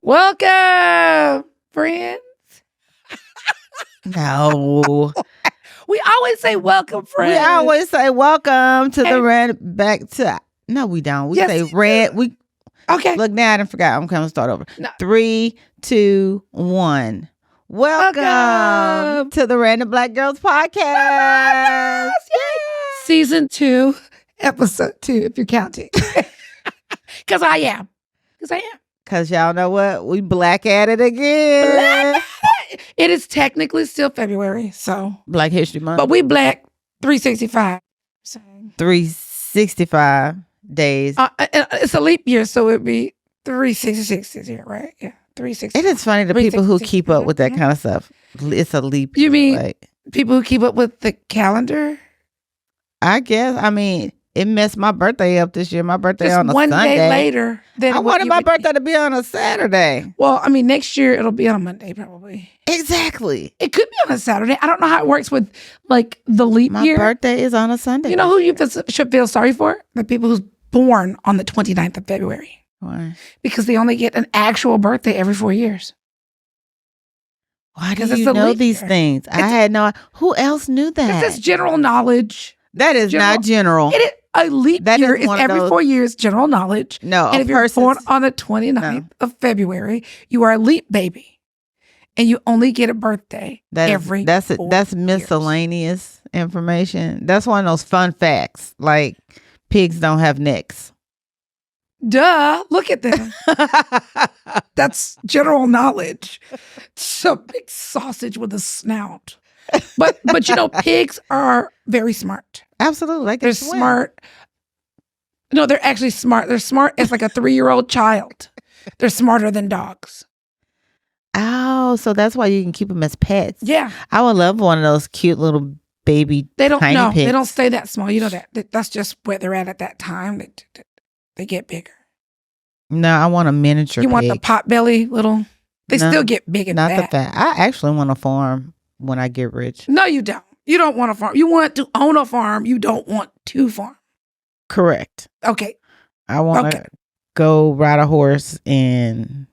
Welcome, friends. No. We always say welcome, friends. We always say welcome to the red back to. No, we don't. We say red. We okay. Look now, I done forgot. I'm going to start over. No. 3, 2, 1. Welcome to the Random Black Girls Podcast. Yay. Season 2, episode 2, if you're counting. Because I am. Because y'all know what? We black at it again. It is technically still February, so. Black History Month. But we black 365. So. 365 days. It's a leap year, so it'd be 366 this year, right? Yeah, 360. It is funny, the people who keep up with that kind of stuff. It's a leap year. You mean people who keep up with the calendar? I guess. I mean, it messed my birthday up this year. My birthday just on a one Sunday. Day later. I wanted my birthday to be on a Saturday. Well, I mean, next year it'll be on a Monday probably. Exactly. It could be on a Saturday. I don't know how it works with like the leap year. My birthday is on a Sunday. You know who you should feel sorry for? The people who's born on the 29th of February. Why? Because they only get an actual birthday every 4 years. Why do you know these things? I had no. Who else knew that? This is general knowledge. That is not general. It is. A leap year is every 4 years, general knowledge. No, and if you're born on the 29th of February, you are a leap baby. And you only get a birthday every 4 years. That's miscellaneous information. That's one of those fun facts. Like pigs don't have necks. Duh. Look at them. That's general knowledge. It's a big sausage with a snout. But you know, pigs are very smart. Absolutely. They're smart. No, they're actually smart. They're smart as like a 3-year-old child. They're smarter than dogs. Oh, so that's why you can keep them as pets. Yeah. I would love one of those cute little baby tiny pigs. They don't stay that small. You know that. That's just where they're at that time. They get bigger. No, I want a miniature You pig. want the pot belly little? They still get big and not fat. The fat. I actually want a farm when I get rich. No, you don't. You don't want a farm. You want to own a farm. You don't want to farm. Correct. Okay. I want to go ride a horse and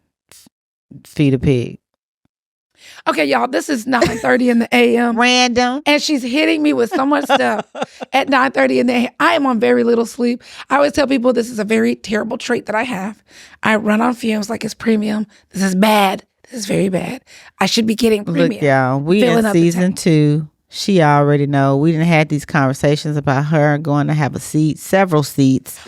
feed a pig. Okay, y'all, this is 9:30 in the a.m. Random. And she's hitting me with so much stuff at 9:30 in the a.m. I am on very little sleep. I always tell people this is a very terrible trait that I have. I run on fumes like it's premium. This is bad. This is very bad. I should be getting premium. Look, y'all, we in season 2. She already know. We didn't have these conversations about her going to have a seat, several seats,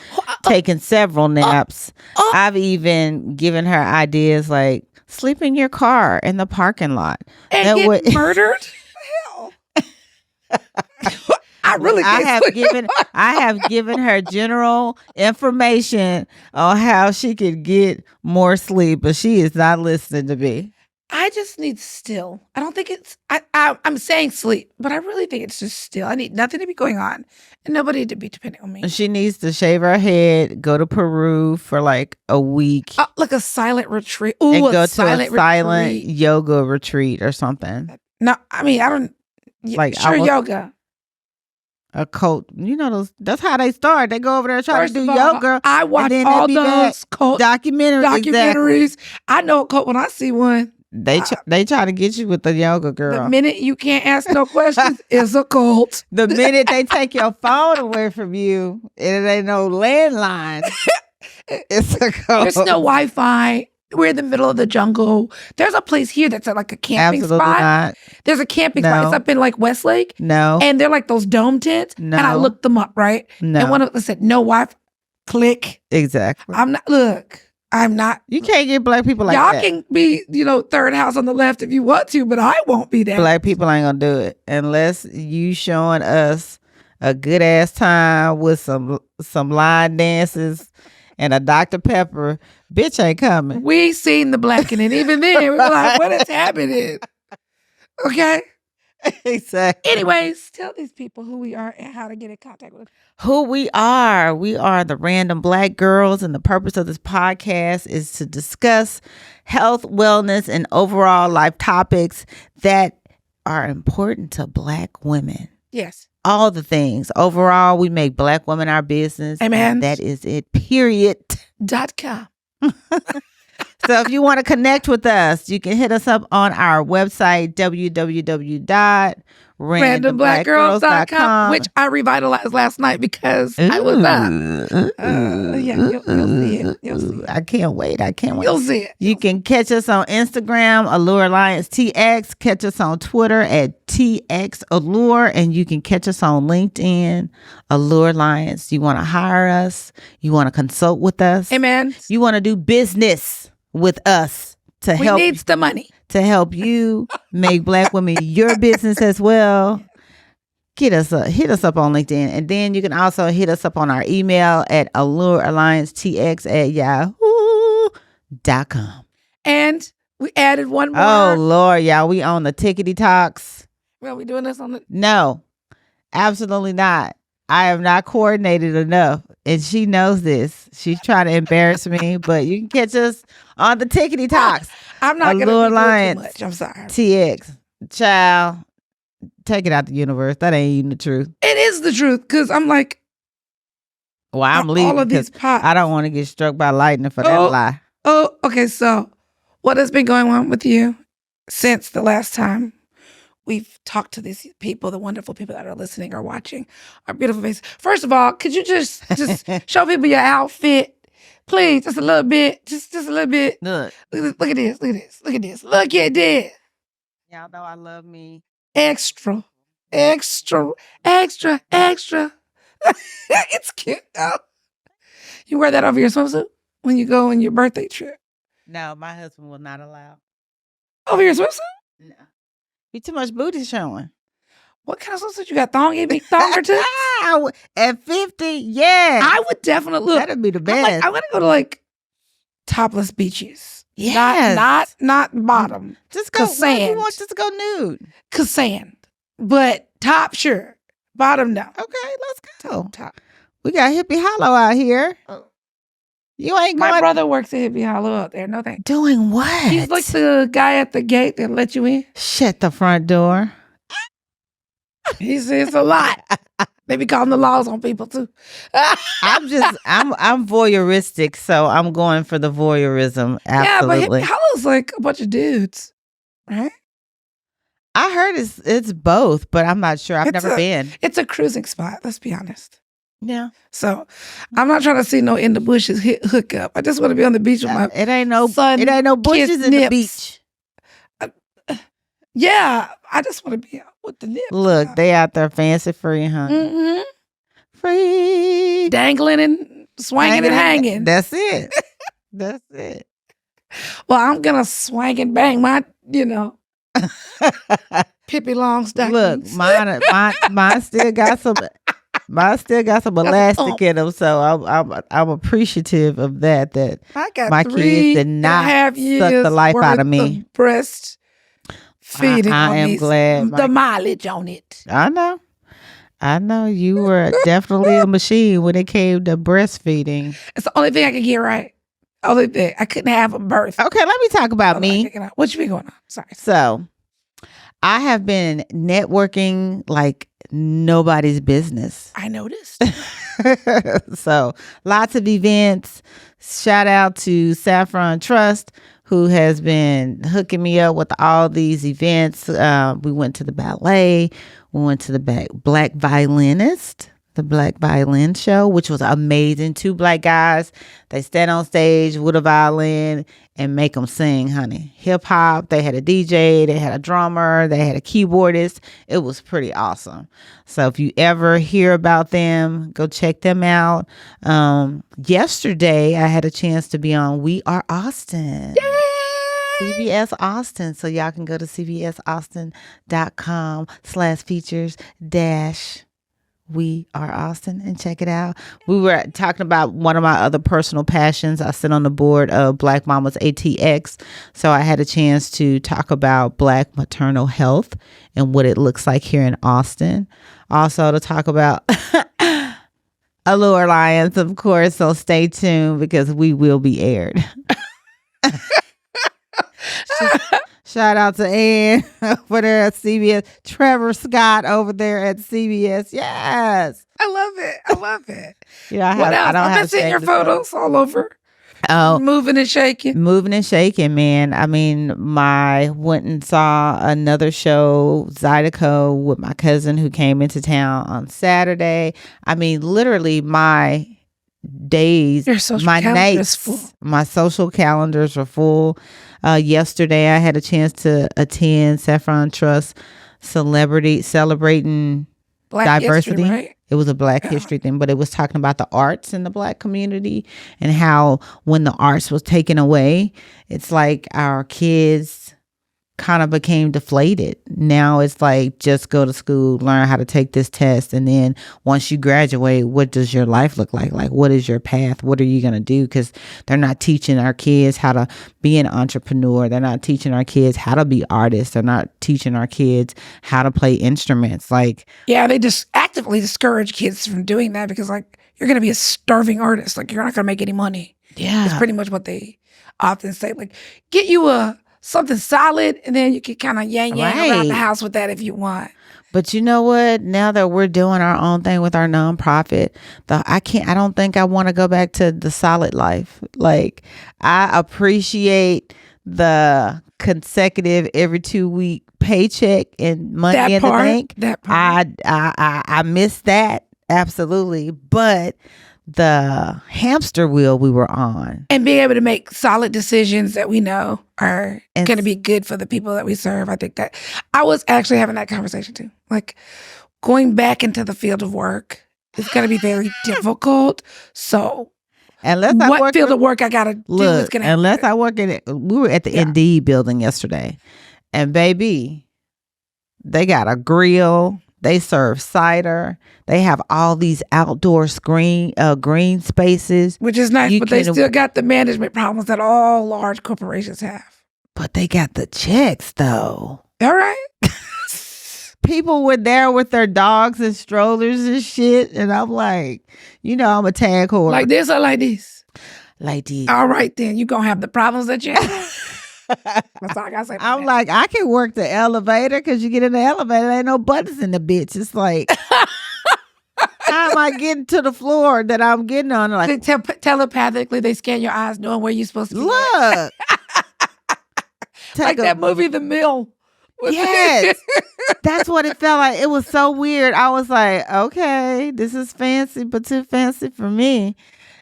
taking several naps. I've even given her ideas like sleep in your car in the parking lot. And get murdered? Hell. I have given her general information on how she could get more sleep, but she is not listening to me. I just need still. I don't think it's, I'm saying sleep, but I really think it's just still. I need nothing to be going on and nobody to be depending on me. She needs to shave her head, go to Peru for like a week. Like a silent retreat. Ooh, and go to a silent yoga retreat or something. No, I mean, I don't, like yoga. A cult, you know those. That's how they start. They go over there and try to do yoga. I watch all those cult documentaries. Exactly. I know a cult when I see one. They try to get you with the yoga girl. The minute you can't ask no questions, it's a cult. The minute they take your phone away from you, and it ain't no landline, it's a cult. There's no Wi-Fi. We're in the middle of the jungle. There's a place here that's like a camping spot. Not. There's a camping spot. It's up in like Westlake. No. And they're like those dome tents. No. And I looked them up, right? No. And one of them said, no Wi-Fi. Click. Exactly. I'm not. You can't get black people like y'all that. Y'all can be, third house on the left if you want to, but I won't be that. Black people ain't gonna do it unless you showing us a good ass time with some line dances and a Dr. Pepper. Bitch ain't coming. We seen the blackening. Even then, we were like, what is happening? Okay? Exactly. Anyways, tell these people who we are and how to get in contact with us. Who we are. We are the Random Black Girls, and the purpose of this podcast is to discuss health, wellness, and overall life topics that are important to Black women. Yes. All the things. Overall, we make Black women our business. Amen. That is it. Period. .com. So if you want to connect with us, you can hit us up on our website, randomblackgirls.com, which I revitalized last night because I was up. Yeah, you'll see it. You'll see it. I can't wait. You'll see it. You can catch us on Instagram, Allure Alliance TX. Catch us on Twitter at TX Allure. And you can catch us on LinkedIn, Allure Alliance. You want to hire us? You want to consult with us? Amen. You want to do business with us to help? We needs the money. To help you make Black women your business as well. Hit us up on LinkedIn. And then you can also hit us up on our email at allurealliancetx@yahoo.com. And we added one more. Oh, Lord, y'all. We on the tickety talks. Well, we doing this on the... No, absolutely not. I have not coordinated enough. And she knows this. She's trying to embarrass me. But you can catch us on the tickety talks. I'm not going to do too much. I'm sorry. TX. Child. Take it out the universe. That ain't even the truth. It is the truth because I'm like, well, I'm leaving all of these pots. I don't want to get struck by lightning for that lie. Oh, okay. So what has been going on with you since the last time we've talked to these people, the wonderful people that are listening or watching our beautiful faces? First of all, could you just show people your outfit? Please, just a little bit. Just a little bit. Look at this. Look at this. Look at this. Look at this. Y'all know I love me. Extra. It's cute though. You wear that over your swimsuit when you go on your birthday trip? No, my husband will not allow. Over your swimsuit? No. Be too much booty showing. What kind of swimsuit you got? Thong or two? At 50, yeah. I would definitely look. That'd be the best. I'm gonna go to like topless beaches. Yes. Not bottom. Just go. Sand. You want just to go nude? Cause sand. But top, sure. Bottom, no. Okay, let's go. Top. We got Hippie Hollow out here. You ain't going. My brother works at Hippie Hollow out there. No thanks. Doing what? He's like the guy at the gate that let you in. Shut the front door. He says a lot. They be calling the laws on people too. I'm voyeuristic, so I'm going for the voyeurism. Absolutely. Yeah, but Hippie Hollow's like a bunch of dudes, right? I heard it's both, but I'm not sure. I've never been. It's a cruising spot. Let's be honest. Yeah. So I'm not trying to see no in the bushes hook up. I just want to be on the beach with my it ain't no son. It ain't no bushes in the beach. Yeah, I just want to be out with the nips. Look, they out there fancy free, huh? Mm-hmm. Free, dangling and swinging and hanging. That's it. That's it. Well, I'm gonna swing and bang my, Pippi Longstocking. Look, mine still got some. Mine still got some elastic in them, so I'm appreciative of that. That I got my kids did not suck the life out of me. Breast feeding. I am glad the mileage on it. I know you were definitely a machine when it came to breastfeeding. It's the only thing I could get right. Only thing I couldn't have a birth. Okay, let me talk about me. What you been going on? Sorry. So, I have been networking like nobody's business. I noticed. So, lots of events. Shout out to Saffron Trust, who has been hooking me up with all these events. We went to the ballet. We went to the Black Violinist, the Black Violin Show, which was amazing. 2 Black guys. They stand on stage with a violin and make them sing, honey. Hip hop. They had a DJ. They had a drummer. They had a keyboardist. It was pretty awesome. So if you ever hear about them, go check them out. Yesterday, I had a chance to be on We Are Austin. Yay! CBS Austin. So y'all can go to cbsaustin.com/features- We Are Austin and check it out. We were talking about one of my other personal passions. I sit on the board of Black Mamas ATX. So I had a chance to talk about Black maternal health and what it looks like here in Austin. Also to talk about Allure Alliance, of course. So stay tuned because we will be aired. Shout out to Ann over there at CBS. Trevor Scott over there at CBS. Yes. I love it. Yeah, What else? I've been seeing your photos all over. Oh, moving and shaking. moving and shaking, man. I mean, went and saw another show, Zydeco, with my cousin who came into town on Saturday. I mean, literally my days, my nights, my social calendars are full. Yesterday I had a chance to attend Saffron Trust celebrating Black diversity. History, right? It was a Black history thing, but it was talking about the arts in the Black community and how when the arts was taken away, it's like our kids kind of became deflated. Now it's like, just go to school, learn how to take this test, and then once you graduate, what does your life look like? Like, what is your path? What are you going to do? Because they're not teaching our kids how to be an entrepreneur. They're not teaching our kids how to be artists. They're not teaching our kids how to play instruments. Like, yeah, they just actively discourage kids from doing that because, like, you're going to be a starving artist. Like, you're not going to make any money. yeah, It's pretty much what they often say. Like, get you something solid, and then you can kind of yang around the house with that if you want. But you know what? Now that we're doing our own thing with our nonprofit, I don't think I want to go back to the solid life. Like, I appreciate the consecutive every 2-week paycheck and money in the bank. That part. I miss that. Absolutely. But the hamster wheel we were on, and being able to make solid decisions that we know are going to be good for the people that we serve. I think that I was actually having that conversation too. Like, going back into the field of work is going to be very difficult. So what field of work I got to do is going to happen. Unless I work in it. We were at the ND building yesterday, and baby, they got a grill. They serve cider. They have all these outdoor green spaces. Which is nice, but they still got the management problems that all large corporations have. But they got the checks, though. All right. People were there with their dogs and strollers and shit. And I'm like, I'm a tag whore. Like this or like this? Like this. All right, then. You're going to have the problems that you have. That's all I gotta say. I'm like, I can work the elevator because you get in the elevator, there ain't no buttons in the bitch. It's like, how am I getting to the floor that I'm getting on? Like, telepathically, they scan your eyes, knowing where you're supposed to be. Look, like that movie, The Mill. Yes, that's what it felt like. It was so weird. I was like, okay, this is fancy, but too fancy for me.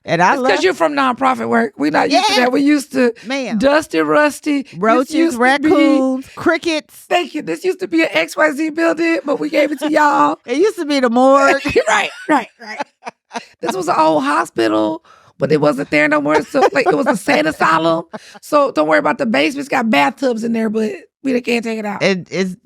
And because you're from nonprofit work. We're not used to that. We used to dusty, rusty, roaches, raccoons, crickets. Thank you. This used to be an XYZ building, but we gave it to y'all. It used to be the morgue. Right. This was an old hospital, but it wasn't there no more. So, like, it was a sane asylum. So don't worry about the basement. It's got bathtubs in there, but we can't take it out.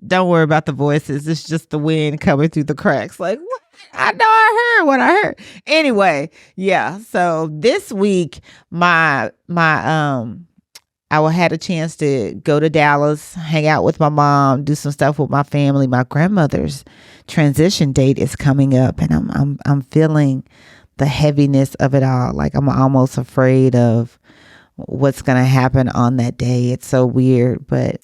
Don't worry about the voices. It's just the wind coming through the cracks. Like, what? I know I heard what I heard. Anyway, yeah. So this week, I had a chance to go to Dallas, hang out with my mom, do some stuff with my family. My grandmother's transition date is coming up, and I'm feeling the heaviness of it all. Like, I'm almost afraid of what's gonna happen on that day. It's so weird, but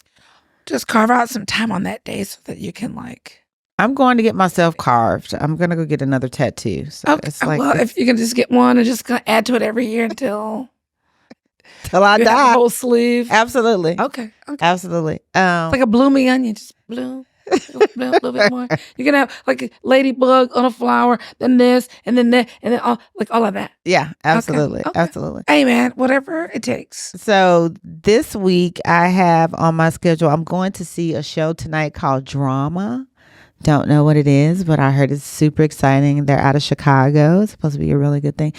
just carve out some time on that day so that you can, like. I'm going to get myself carved. I'm going to go get another tattoo. So okay. It's like, well, if you can just get one and just gonna add to it every year until I die. Whole sleeve. Absolutely. Okay. Absolutely. It's like a bloomy onion. Just bloom. A little bit more. You're gonna have like a ladybug on a flower, then this, and then that, and then all of that. Yeah, absolutely. Okay. Absolutely. Hey man, whatever it takes. So this week I have on my schedule, I'm going to see a show tonight called Drama. Don't know what it is, but I heard it's super exciting. They're out of Chicago. It's supposed to be a really good thing.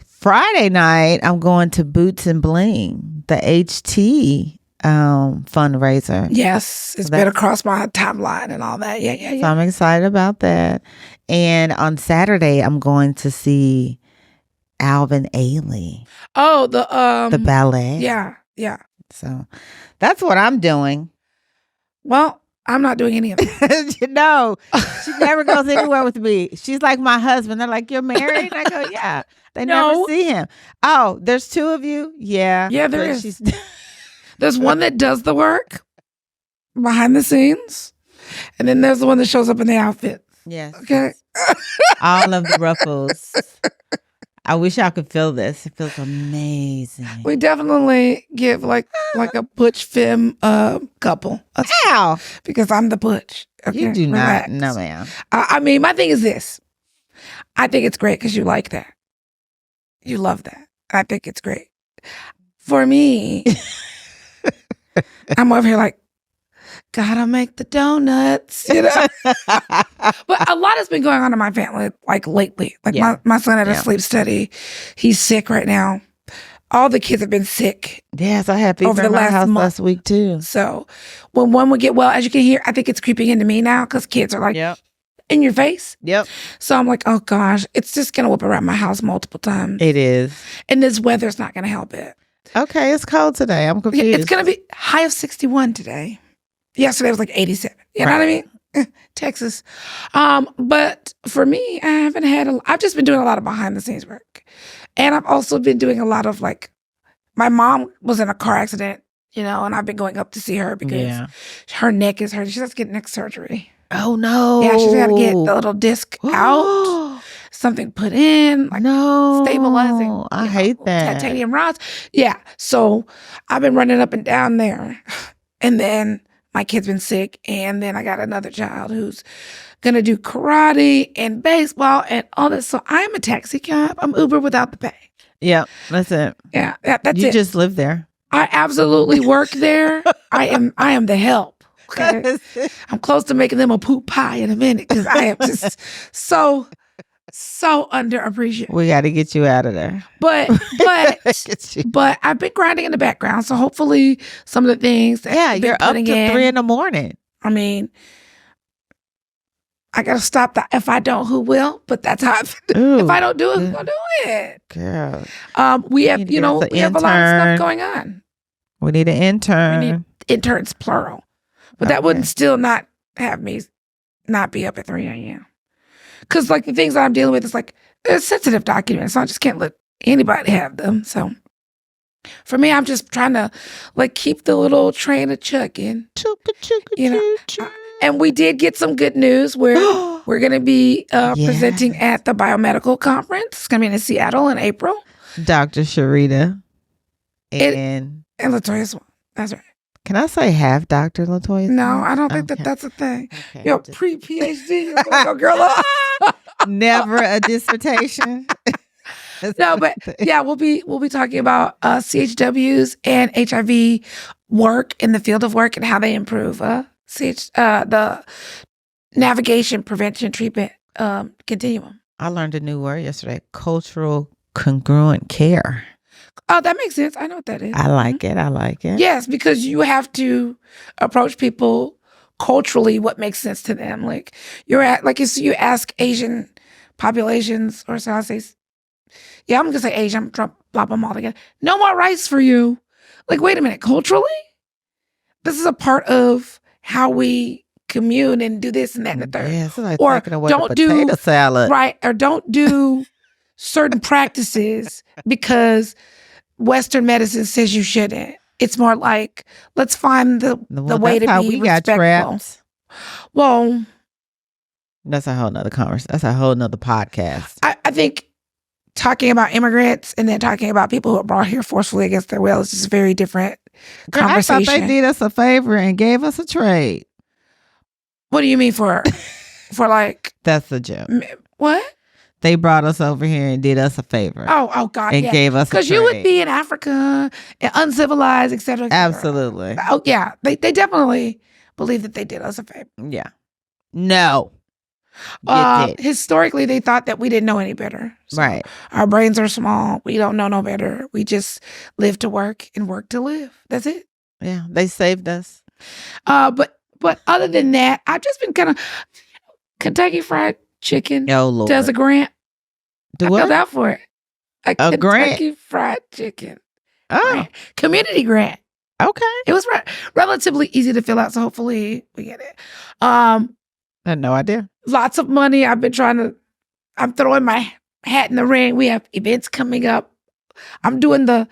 Friday night, I'm going to Boots and Bling, the HT fundraiser. Yes, it's been across my timeline and all that. Yeah. So I'm excited about that. And on Saturday, I'm going to see Alvin Ailey. Oh, the ballet. Yeah. So that's what I'm doing. Well, I'm not doing any of it. No, she never goes anywhere with me. She's like my husband. They're like, you're married? And I go, yeah. They never see him. Oh, there's two of you? Yeah. Yeah, there is. There's one that does the work behind the scenes. And then there's the one that shows up in the outfit. Yes. Okay. All of the ruffles. I wish I could feel this. It feels amazing. We definitely give like a butch femme couple. How? Because I'm the butch. Okay? You do Relax. not. No, ma'am. I mean, my thing is this. I think it's great because you like that. You love that. I think it's great. For me, I'm over here like, gotta make the donuts, you know? But a lot has been going on in my family, like lately. Like my son had a sleep study. He's sick right now. All the kids have been sick. Yes, I had people over the in my last house month. last week too. So when one would get well, as you can hear, I think it's creeping into me now because kids are like in your face. Yep. So I'm like, oh gosh, it's just gonna whip around my house multiple times. It is. And this weather's not gonna help it. Okay, it's cold today. I'm confused. It's gonna be high of 61 today. Yesterday was like 87. You know what I mean? Texas. But for me, I haven't had I've just been doing a lot of behind the scenes work. And I've also been doing a lot of like, my mom was in a car accident, you know, and I've been going up to see her because her neck is hurting. She has to get neck surgery. Oh no. Yeah, she's got to get the little disc out, something put in, like stabilizing. I hate that. Titanium rods. Yeah. So I've been running up and down there. And then my kid's been sick. And then I got another child who's going to do karate and baseball and all this. So I'm a taxi cab. I'm Uber without the pay. Yeah, that's it. Yeah, that's it. You just live there. I absolutely work there. I am the help. Okay? I'm close to making them a poop pie in a minute because I am just so underappreciated. We got to get you out of there. But I've been grinding in the background, so hopefully some of the things that you're up to 3 a.m. I mean, I gotta stop that. If I don't, who will? But that's how. If I don't do it, who's gonna do it? Girl, we have we have a lot of stuff going on. We need an intern. We need interns plural, but that wouldn't still not have me not be up at 3 a.m. Because like the things that I'm dealing with is like it's sensitive documents, so I just can't let anybody have them. So for me, I'm just trying to like keep the little train a chugging. You know. And we did get some good news where we're going to be presenting at the Biomedical Conference. It's going to be in Seattle in April. Dr. Sharita and LaToya's one. That's right. Can I say half Dr. LaToya? No, I don't think that's a thing. Okay, you're pre-PhD. You're girl up. Never a dissertation. No, but yeah, we'll be talking about CHWs and HIV work in the field of work and how they improve the navigation, prevention, treatment continuum. I learned a new word yesterday: cultural congruent care. Oh, that makes sense. I know what that is. I like it. I like it. Yes, because you have to approach people culturally what makes sense to them. Like if you ask Asian populations, or so I say, yeah, I'm gonna say Asian. I'm trying to blop them all together. No more rice for you. Like, wait a minute. Culturally, this is a part of how we commune and do this and that and the third. Yeah, so like or don't do salad. Right, or don't do certain practices because Western medicine says you shouldn't. It's more like, let's find the way to be respectful. Well, that's a whole nother conversation. That's a whole nother podcast. I think talking about immigrants and then talking about people who are brought here forcefully against their will is just a very different conversation. I thought they did us a favor and gave us a trade. What do you mean for like? That's the joke. What? They brought us over here and did us a favor. Oh God! And gave us a trade. Because you would be in Africa, uncivilized, et cetera, et cetera. Absolutely. Oh yeah, they definitely believe that they did us a favor. Yeah. No. Historically, they thought that we didn't know any better. So right. Our brains are small. We don't know no better. We just live to work and work to live. That's it. Yeah, they saved us. But other than that, I've just been kind of Kentucky Fried Chicken. Oh Lord, does a grant. Do I what? filled out for it. A Kentucky grant? Fried Chicken. Oh, community grant. Okay. It was relatively easy to fill out, so hopefully we get it. I had no idea. Lots of money. I'm throwing my hat in the ring. We have events coming up. I'm doing the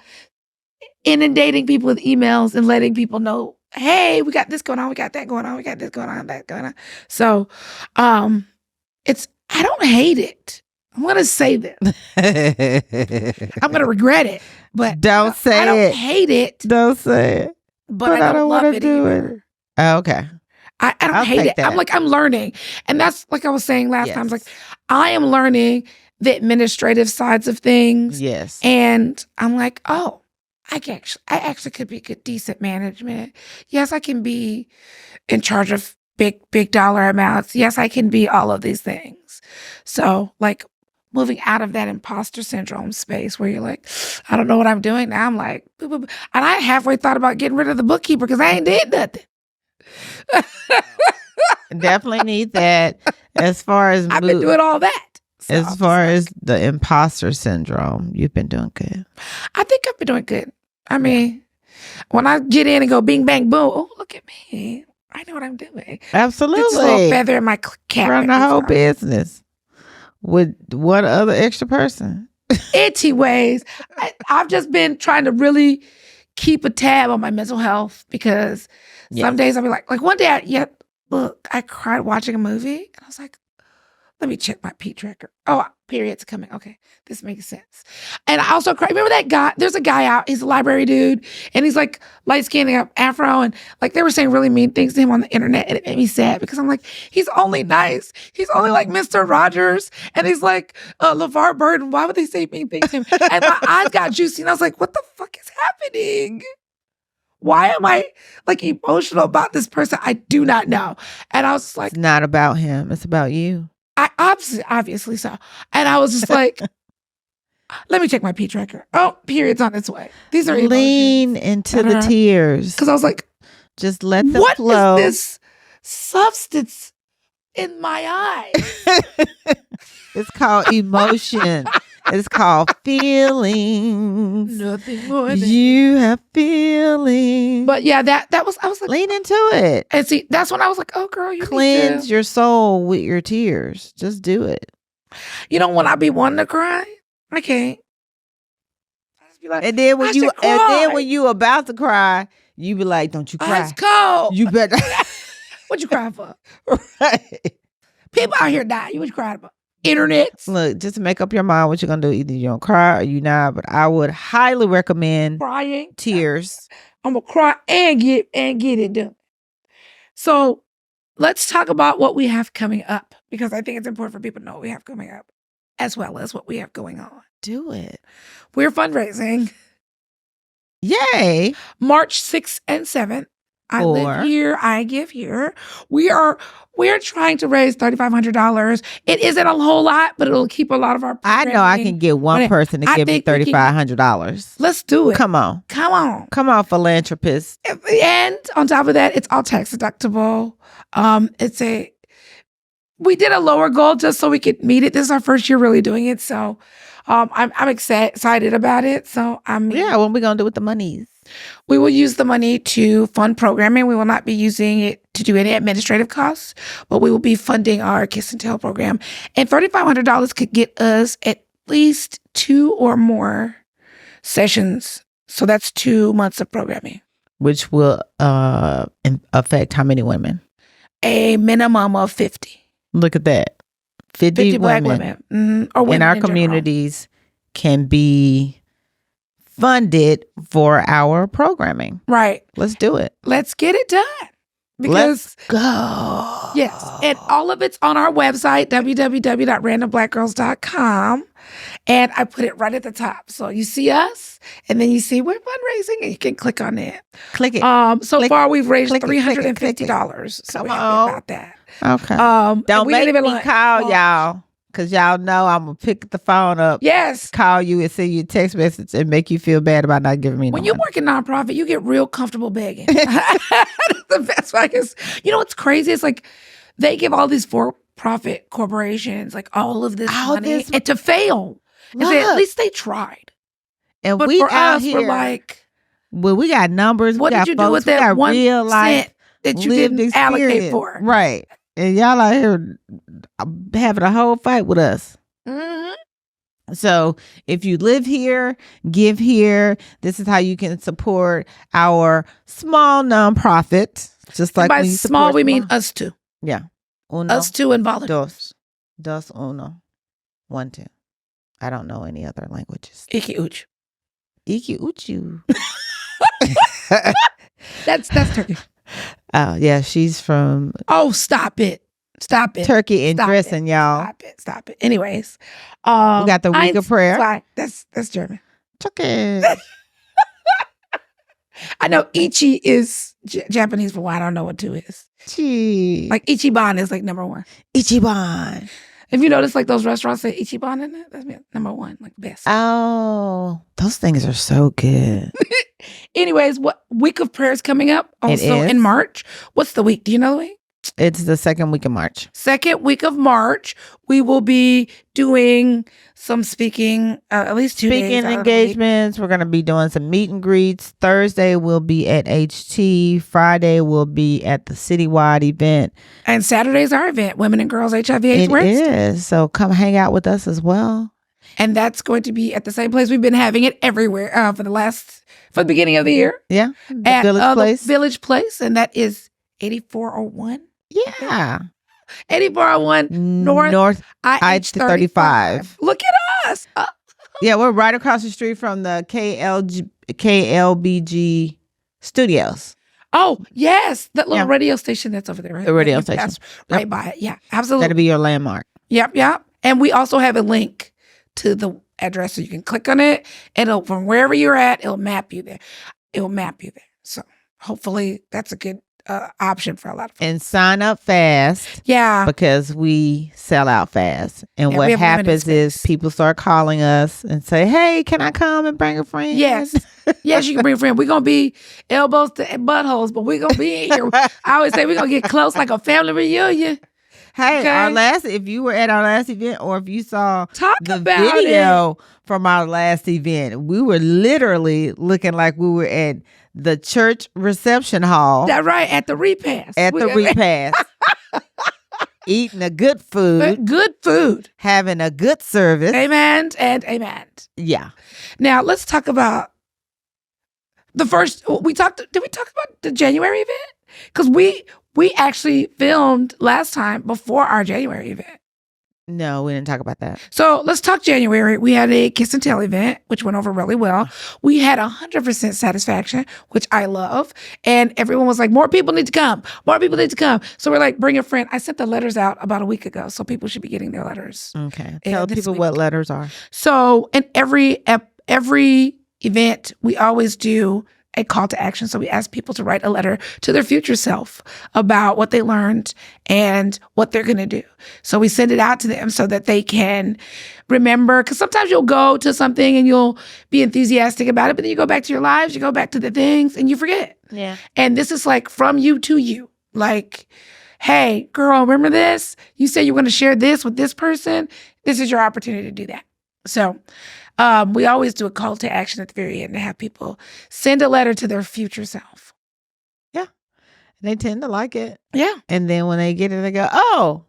inundating people with emails and letting people know, hey, we got this going on. We got that going on. We got this going on, that going on. So I don't hate it. I'm going to say this. I'm going to regret it. But Don't say I don't it. hate it. Don't say it. But I don't love wanna it do either. it. Oh, okay. I don't I'll hate take it. that. I'm learning. And that's like I was saying last Yes. time. It's like, I am learning the administrative sides of things. Yes. And I'm like, oh, I actually could be good, decent management. Yes, I can be in charge of big dollar amounts. Yes, I can be all of these things. So like moving out of that imposter syndrome space where you're like, I don't know what I'm doing now. I'm like, boop, boop, boop. And I halfway thought about getting rid of the bookkeeper because I ain't did nothing. Definitely need that. As far as I've been doing all that. So as far as the imposter syndrome, you've been doing good. I think I've been doing good. I mean, when I get in and go bing, bang, boom, oh, look at me. I know what I'm doing. Absolutely. It's a little feather in my cap. Run the whole business with one other extra person. Itchy ways. I've just been trying to really keep a tab on my mental health because some days I'll be like one day, I cried watching a movie and I was like, let me check my P tracker. Oh, period's coming. Okay, this makes sense. And I also cried. Remember that guy? There's a guy out. He's a library dude, and he's like light skinned, up afro, and like they were saying really mean things to him on the internet, and it made me sad because I'm like, he's only nice. He's only like Mr. Rogers, and he's like LeVar Burton. Why would they say mean things to him? And my eyes got juicy, and I was like, what the fuck is happening? Why am I like emotional about this person? I do not know. And I was like, it's not about him. It's about you. Obviously so. And I was just like, let me check my P tracker. Oh, period's on its way. These are lean into the tears. Because I was like, just let them What flow. is this substance in my eye? It's called emotion. It's called feelings. Nothing more. You have feelings. But yeah, that was, I was like, lean into it. And see, that's when I was like, oh girl, you cleanse your soul with your tears. Just do it. You know, when I be wanting to cry, I can't. I just be like, and then when you about to cry, you be like, don't you cry. It's cold. You better. What you crying for? Right. People out here dying. What you crying about? Internet. Look, just to make up your mind what you're gonna do. Either you don't cry or you not. But I would highly recommend crying, tears. I'm gonna cry and get it done. So let's talk about what we have coming up because I think it's important for people to know what we have coming up as well as what we have going on. Do it. We're fundraising. Yay! March 6th and 7th. I live here. I give here. We're trying to raise $3,500. It isn't a whole lot, but it'll keep a lot of our. I know I can get one person to give me $3,500. Let's do it. Come on, philanthropist. And on top of that, it's all tax deductible. We did a lower goal just so we could meet it. This is our first year really doing it, so I'm excited about it. So what are we gonna do with the monies? We will use the money to fund programming. We will not be using it to do any administrative costs, but we will be funding our Kiss and Tell program. And $3,500 could get us at least 2 or more sessions. So that's 2 months of programming. Which will affect how many women? A minimum of 50. Look at that. 50 Black women. Mm-hmm. Or women in our communities can be funded for our programming. Right. Let's do it. Let's get it done. Let's go. Yes. And all of it's on our website, www.randomblackgirls.com. And I put it right at the top. So you see us, and then you see we're fundraising, and you can click on it. Click it. So far, we've raised $350. So we're happy about that. Okay. Don't make me call y'all. Because y'all know I'm going to pick the phone up. Yes. Call you and send you a text message and make you feel bad about not giving me When you work in nonprofit, you get real comfortable begging. The best way is, you know what's crazy? It's like they give all these for-profit corporations like all of this money and to fail. And say, at least they tried. And but we for out us, here, we're like, well, we got numbers. What did you do with that 1 cent that you didn't allocate for? Right. And y'all out here having a whole fight with us. Mm-hmm. So if you live here, give here. This is how you can support our small nonprofit. Just like by small, we mean us two. Yeah. Us two and volunteers. Dos uno. 1, 2. I don't know any other languages. Iki uch. Iki uchu. That's Turkey. Oh, yeah. She's from Oh, stop it. Turkey and Stop dressing, it. y'all. Stop it. Anyways. We got the week of prayer. Sorry. That's German. Turkey. I know Ichi is Japanese for one. I don't know what 2 is. Like Ichiban is like number 1. Ichiban. If you notice, like those restaurants say Ichiban in it, that's number 1, like best. Oh, those things are so good. Anyways, what week of prayer is coming up? Also in March. What's the week? Do you know the week? It's the 2nd week of March. 2nd week of March, we will be doing some speaking, at least 2 days. Speaking engagements. We're going to be doing some meet and greets. Thursday we'll be at HT. Friday we'll be at the citywide event. And Saturday's our event, Women and Girls HIV AIDS Wednesday. It is. So come hang out with us as well. And that's going to be at the same place we've been having it everywhere for the beginning of the year. Yeah. At Village Place. The Village Place. And that is 8401. Yeah. 8401 North I-35. Look at us. Yeah, we're right across the street from the KLBG studios. Oh, yes. That little radio station that's over there. Right? The radio station. Right by it. Yeah, absolutely. That'll be your landmark. Yep. And we also have a link to the address so you can click on it. And from wherever you're at, it'll map you there. So hopefully that's a good option for a lot of folks. And sign up fast. Yeah. Because we sell out fast. And Yeah, what happens is people start calling us and say, hey, can I come and bring a friend? Yes. Yes, you can bring a friend. We're going to be elbows to buttholes, but we're going to be in here. I always say we're going to get close like a family reunion. Hey, if you were at our last event or if you saw the about video from our last event, we were literally looking like we were at the church reception hall. That's right, at the repast. Eating a good food. Good food. Having a good service. Amen and amen. Yeah. Now, let's talk about did we talk about the January event? Because we actually filmed last time before our January event. No, we didn't talk about that. So let's talk January. We had a Kiss and Tell event, which went over really well. We had 100% satisfaction, which I love. And everyone was like, more people need to come. So we're like, bring a friend. I sent the letters out about a week ago, so people should be getting their letters. Okay. Tell people what letters are. So in every event, we always do a call to action. So we ask people to write a letter to their future self about what they learned and what they're going to do. So we send it out to them so that they can remember, because sometimes you'll go to something and you'll be enthusiastic about it, but then you go back to your lives, you go back to the things and you forget. Yeah. And this is like from you to you. Like, hey, girl, remember this? You said you were going to share this with this person. This is your opportunity to do that. So we always do a call to action at the very end to have people send a letter to their future self. Yeah. They tend to like it. Yeah. And then when they get it, they go, oh,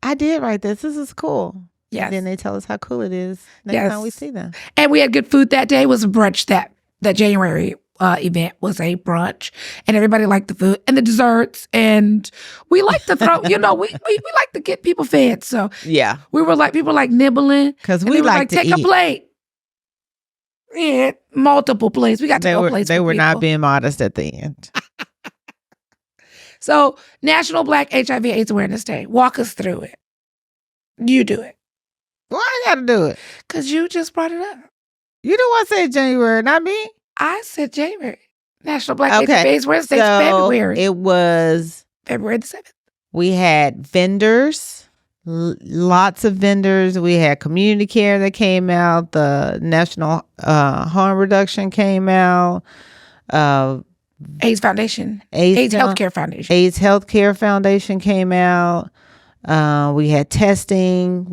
I did write this. This is cool. Yes. And then they tell us how cool it is next time we see them. And we had good food that day. It was a brunch. That January event was a brunch. And everybody liked the food and the desserts. And we like to throw, we like to get people fed. So yeah, we were like, people like nibbling. Because we like to take eat. A plate. Yeah, multiple plates. We got to go plates. They were not being modest at the end. So, National Black HIV AIDS Awareness Day. Walk us through it. You do it. Why I got to do it? Because you just brought it up. You the one said January, not me. I said January. National Black HIV AIDS Awareness Day is February. It was February the 7th. We had vendors. Lots of vendors. We had community care that came out. The National Harm Reduction came out. AIDS Foundation. AIDS Healthcare Foundation. AIDS Healthcare Foundation came out. We had testing.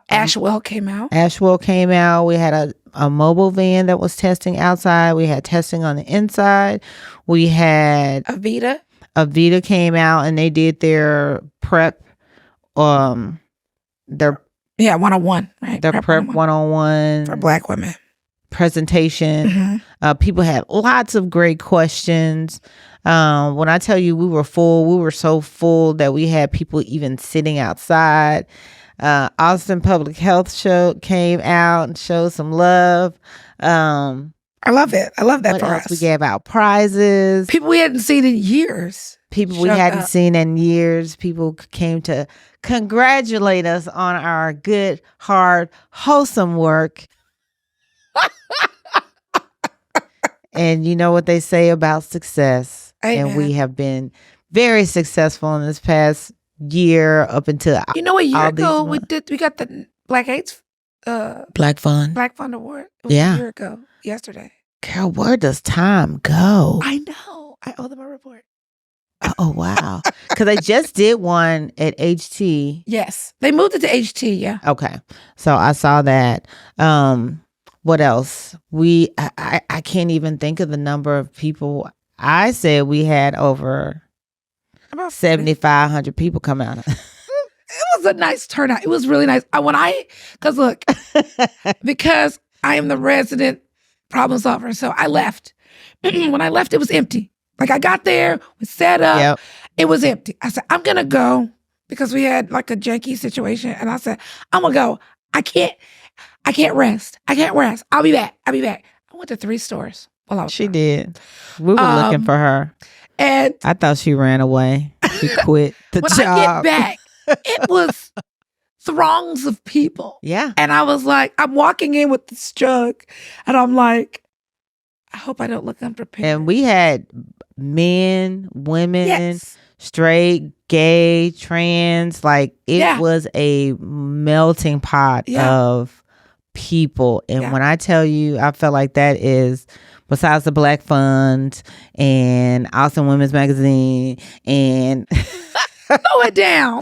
Ashwell came out. Ashwell came out. We had a mobile van that was testing outside. We had testing on the inside. We had Avita came out and they did their prep. 101, right? Their prep 101 for Black women presentation. Mm-hmm. People had lots of great questions. When I tell you we were full, we were so full that we had people even sitting outside. Austin Public Health show came out and showed some love. I love it. I love that what for else? us. We gave out prizes. People we hadn't seen in years. People we showed hadn't up. seen in years. People came to congratulate us on our good, hard, wholesome work. And you know what they say about success. Amen. And we have been very successful in this past year up until You know, a year all these ago we months. got the Black AIDS Black Fun. Black Fund Award. It was Yeah. a year ago, yesterday. Girl, where does time go? I know. I owe them a report. Oh, wow. Because I just did one at HT. Yes. They moved it to HT, yeah. Okay. So I saw that. What else? I can't even think of the number of people. I said we had over About 7,500 people come out. It was a nice turnout. It was really nice. Because look, because I am the resident problem solver, so I left. When I left, it was empty. Like I got there, we set up, Yep. it was empty. I said, I'm gonna go because we had like a janky situation, and I said, I'm gonna go. I can't rest. I'll be back. I went to 3 stores while I was She gone. did. We were looking for her. And I thought she ran away. She quit the when job. I get back, it was throngs of people. Yeah. And I was like, I'm walking in with this jug, and I'm like, I hope I don't look unprepared. And we had men, women, Yes. straight, gay, trans. Like it Yeah. was a melting pot Yeah. of people. And Yeah. when I tell you, I felt like that is, besides the Black Fund and Austin Women's Magazine and Throw it down.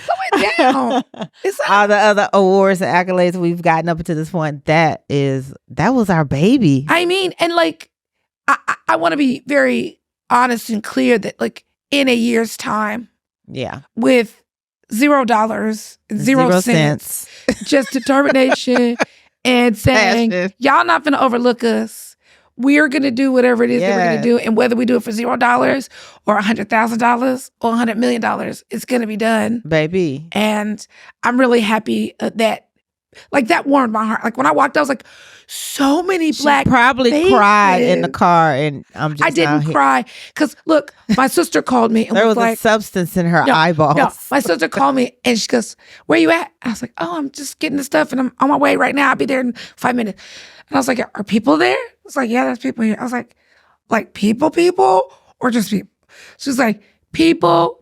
It's all the other awards and accolades we've gotten up until this point, that was our baby. I mean, and like, I want to be very honest and clear that like in a year's time Yeah. with $0 and 0 cents, just determination and saying, Passion. y'all not going to overlook us. We're going to do whatever it is that we're going Yeah. to do. And whether we do it for $0 or $100,000 or $100 million, it's going to be done. Baby. And I'm really happy that, like, that warmed my heart. Like, when I walked, I was like, so many black She probably faces. cried in the car, and I'm just I didn't out here. cry. Because, look, my sister called me and There was like, a substance in her No, eyeballs. no, my sister called me and she goes, where you at? I was like, oh, I'm just getting the stuff and I'm on my way right now. I'll be there in 5 minutes. And I was like, are people there? It's like, yeah, there's people here. I was like people or just people? She was like, people.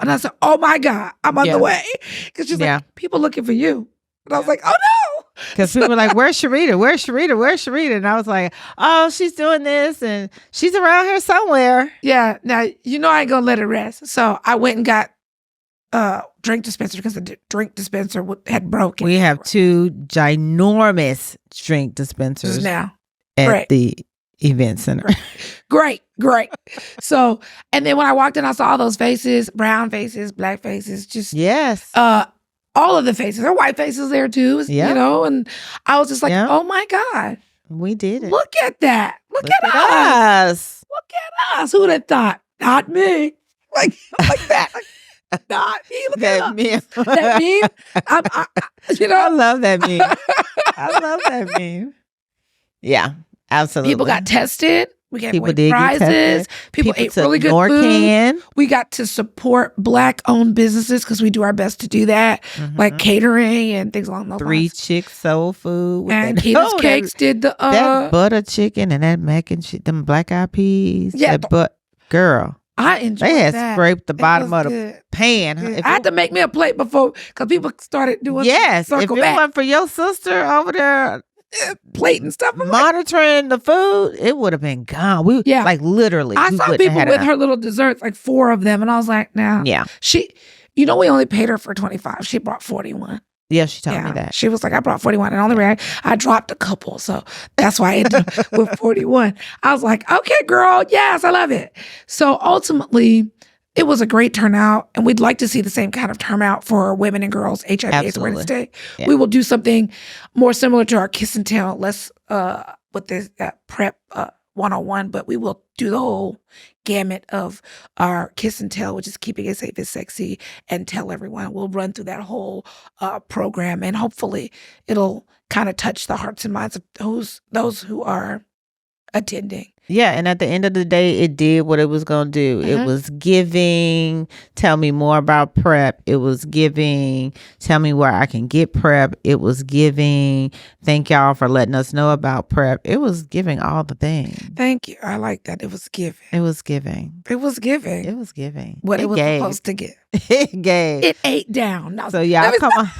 And I said, oh my God, I'm on Yeah. the way. Because she's Yeah. like, people looking for you. And I was like, oh no. Because people were like, where's Sharita? Where's Sharita? And I was like, oh, she's doing this and she's around here somewhere. Yeah, now, you know I ain't gonna let it rest. So I went and got drink dispenser because the drink dispenser had broken. We have 2 ginormous drink dispensers Just now. at Great. the event center. Great. So, and then when I walked in, I saw all those faces, brown faces, black faces, just Yes. all of the faces. There are white faces there too, Yeah. you know, and I was just like, Yeah. oh my God, We did it. look at that. Look at us. us. Look at us. Who would have thought? Not me. Like that. Like, not me. Look at That us. meme. That meme. You I know, love that meme. I love that meme. Yeah, absolutely. people got tested. We got People did get prizes. tested. People ate took really good food. Narcan. We got to support Black-owned businesses because we do our best to do that, like catering and things along those 3 lines. Chicks Soul Food. with And that- Keita's oh, Cakes did the that butter chicken and that mac and shit, them black eyed peas. Yeah, Girl, I enjoyed they had that. scraped the It bottom was of the good. pan. Yeah. If I it- had to make me a plate before because people started doing yes, if circle it back wasn't for your sister over there plate and stuff. I'm like, monitoring the food, it would have been gone. We Yeah. like literally. I we saw wouldn't have people had with enough. her little desserts, like 4 of them, and I was like, "Now, Yeah, she, you know, we only paid her for 25. She brought 41. yeah, she told Yeah, me that. she was like, I brought 41, and only I dropped a couple, so that's why I ended up with 41. I was like, okay, girl, yes, I love it. So ultimately, it was a great turnout, and we'd like to see the same kind of turnout for Women and Girls HIV/AIDS Awareness Day. Yeah. We will do something more similar to our Kiss and Tell, less with this PrEP one-on-one, but we will do the whole gamut of our kiss and tell, which is keeping it safe is sexy, and tell everyone. We'll run through that whole program, and hopefully it'll kind of touch the hearts and minds of those who are attending. Yeah, and at the end of the day, it did what it was going to do. It was giving, tell me more about PrEP. It was giving, tell me where I can get PrEP. It was giving, thank y'all for letting us know about PrEP. It was giving all the things. Thank you. I like that. It was giving. It was giving. It was giving. It was giving. What it was supposed to give. It gave. It ate down. Now, so y'all come on.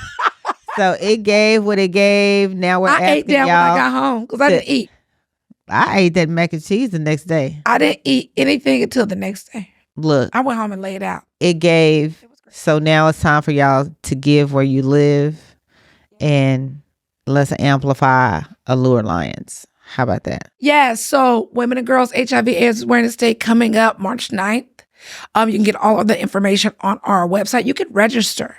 So it gave what it gave. Now we're asking y'all. I ate down when I got home because I didn't eat. I ate that mac and cheese the next day. I didn't eat anything until the next day. Look. I went home and laid out. It gave. So now it's time for y'all to give where you live. And let's amplify Allure Alliance. How about that? Yeah. So Women and Girls HIV/AIDS Awareness Day coming up March 9th. You can get all of the information on our website. You can register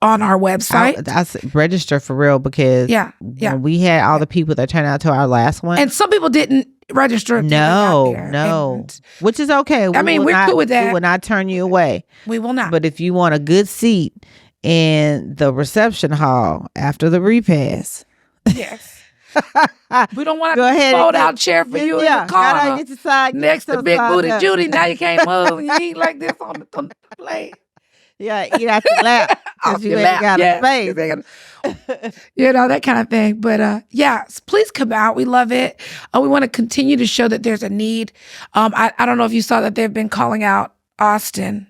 on our website. I register for real because when we had all the people that turned out to our last one. And some people didn't register. No. Which is okay. We're cool with that. We will not turn you away. We will not. But if you want a good seat in the reception hall after the repass. Yes. We don't want to fold out chair for you in the car next to Big Booty Judy. Now you can't move. You eat like this on the plate. Yeah, eat out your lap because you ain't got a space. That kind of thing. But please come out. We love it. We want to continue to show that there's a need. I don't know if you saw that they've been calling out Austin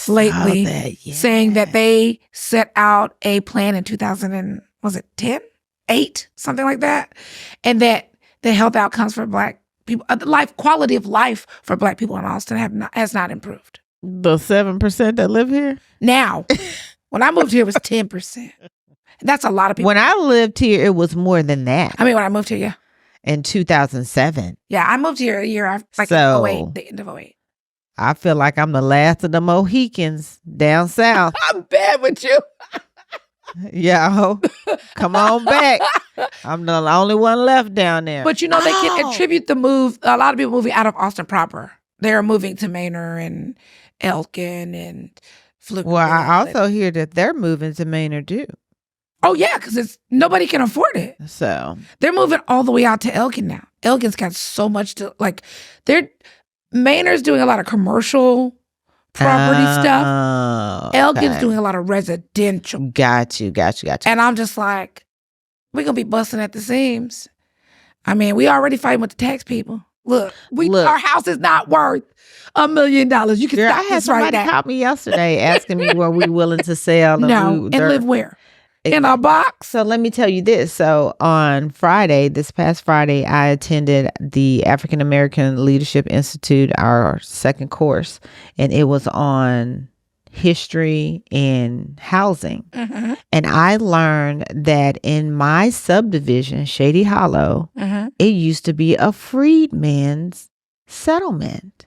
lately, saying that they set out a plan in 2010, 8, something like that, and that the health outcomes for Black people, the quality of life for Black people in Austin has not improved. The 7% that live here? Now, when I moved here, it was 10%. That's a lot of people. When I lived here, it was more than that. I mean, when I moved here, yeah. In 2007. Yeah, I moved here a year after, like 08, the end of 08. I feel like I'm the last of the Mohicans down south. I'm bad with you. Yeah, come on back. I'm the only one left down there. But they can attribute the move. A lot of people moving out of Austin proper. They're moving to Manor and Elkin and Fluke. Well, I also hear that they're moving to Manor too. Oh yeah, because nobody can afford it. So they're moving all the way out to Elkin now. Elkin's got so much to Manor's doing a lot of commercial property stuff. Okay. Elkin's doing a lot of residential. Got you. And I'm just like, we're gonna be busting at the seams. I mean, we already fighting with the tax people. Look, our house is not worth $1 million. You can stop this right now. Somebody called me yesterday asking me were we willing to sell. And live where? In our box. So let me tell you this. So on this past Friday, I attended the African American Leadership Institute, our second course, and it was on history and housing. Mm-hmm. And I learned that in my subdivision, Shady Hollow, it used to be a freedmen's settlement.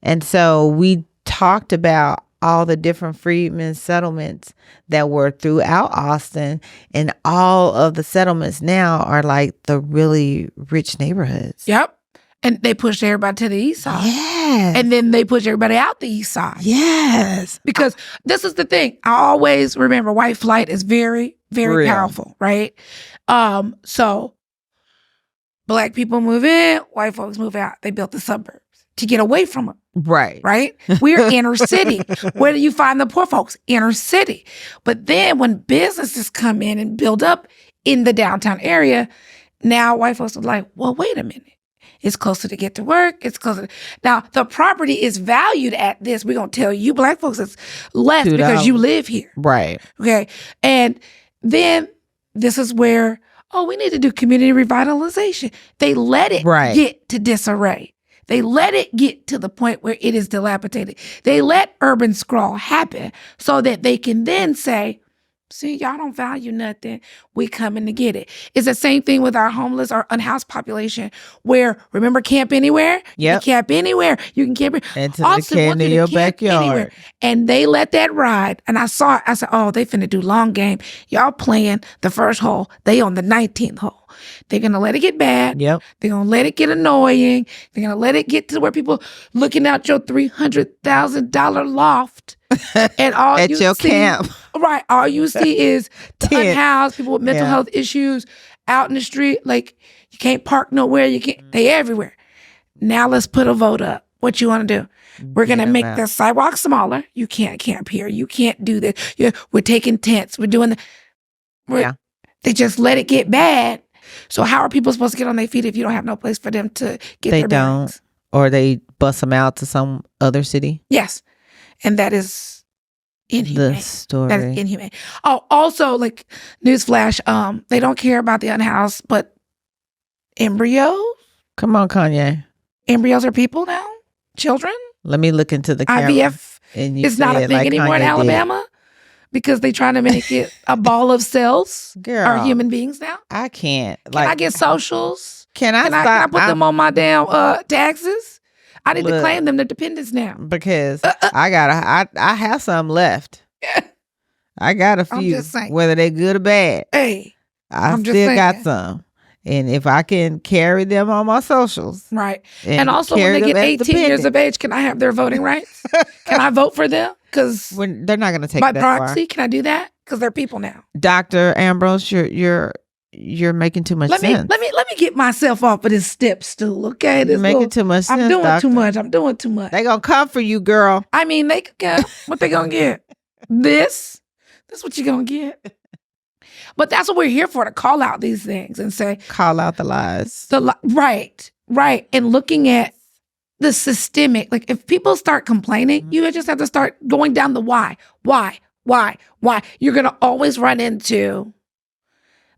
And so we talked about all the different freedmen's settlements that were throughout Austin, and all of the settlements now are like the really rich neighborhoods. Yep. And they pushed everybody to the east side. Yes. And then they pushed everybody out the east side. Yes. Because this is the thing. I always remember white flight is very, very powerful, right? So Black people move in, white folks move out. They built the suburbs to get away from them. Right. Right? We're inner city. Where do you find the poor folks? Inner city. But then when businesses come in and build up in the downtown area, now white folks are like, well, wait a minute. It's closer to get to work. It's closer. Now, the property is valued at this. We're going to tell you Black folks it's less $2. Because you live here. Right. Okay. And then this is where, we need to do community revitalization. They let it get to disarray. They let it get to the point where it is dilapidated. They let urban sprawl happen so that they can then say, See, y'all don't value nothing. We coming to get it. It's the same thing with our homeless or unhoused population where, remember Camp Anywhere? You Yep. can camp anywhere. You can camp Until they came to your backyard. And they let that ride. And I saw it. I said, oh, they finna do long game. Y'all playing the first hole. They on the 19th hole. They're going to let it get bad. Yep. They're going to let it get annoying. They're going to let it get to where people looking out your $300,000 loft. And all at you your see, camp. Right. All you see is the unhoused, people with mental health issues out in the street. Like, you can't park nowhere. You can't. They everywhere. Now let's put a vote up. What you want to do? We're going to make the sidewalk smaller. You can't camp here. You can't do this. We're taking tents. We're doing They just let it get bad. So how are people supposed to get on their feet if you don't have no place for them to get their bearings? Or they bust them out to some other city. Yes. And that is inhumane. The story. That is inhumane. Oh, also, like, newsflash, they don't care about the unhoused, but embryos? Come on, Kanye. Embryos are people now? Children? Let me look into the camera. IVF is not a thing anymore in Alabama because they trying to make it a ball of cells. Girl, are human beings now? I can't. Can I get socials? Can I put them on my damn taxes? I need to claim them. They're dependents now. Because I have some left. I got a few, whether they good or bad. Hey, I still got some. And if I can carry them on my socials. Right. And also when they get 18 years of age, can I have their voting rights? Can I vote for them? Because they're not going to take by that proxy, far. Can I do that? Because they're people now. Dr. Ambrose, you're making too much sense. Let me get myself off of this step stool, okay? You're making too much sense. I'm doing doctor. too much. I'm doing too much. They gonna come for you, girl. I mean, they could get what they gonna get. This what you gonna get. But that's what we're here for, to call out these things and say, call out the lies. Right. And looking at the systemic, like if people start complaining, you just have to start going down the why. You're gonna always run into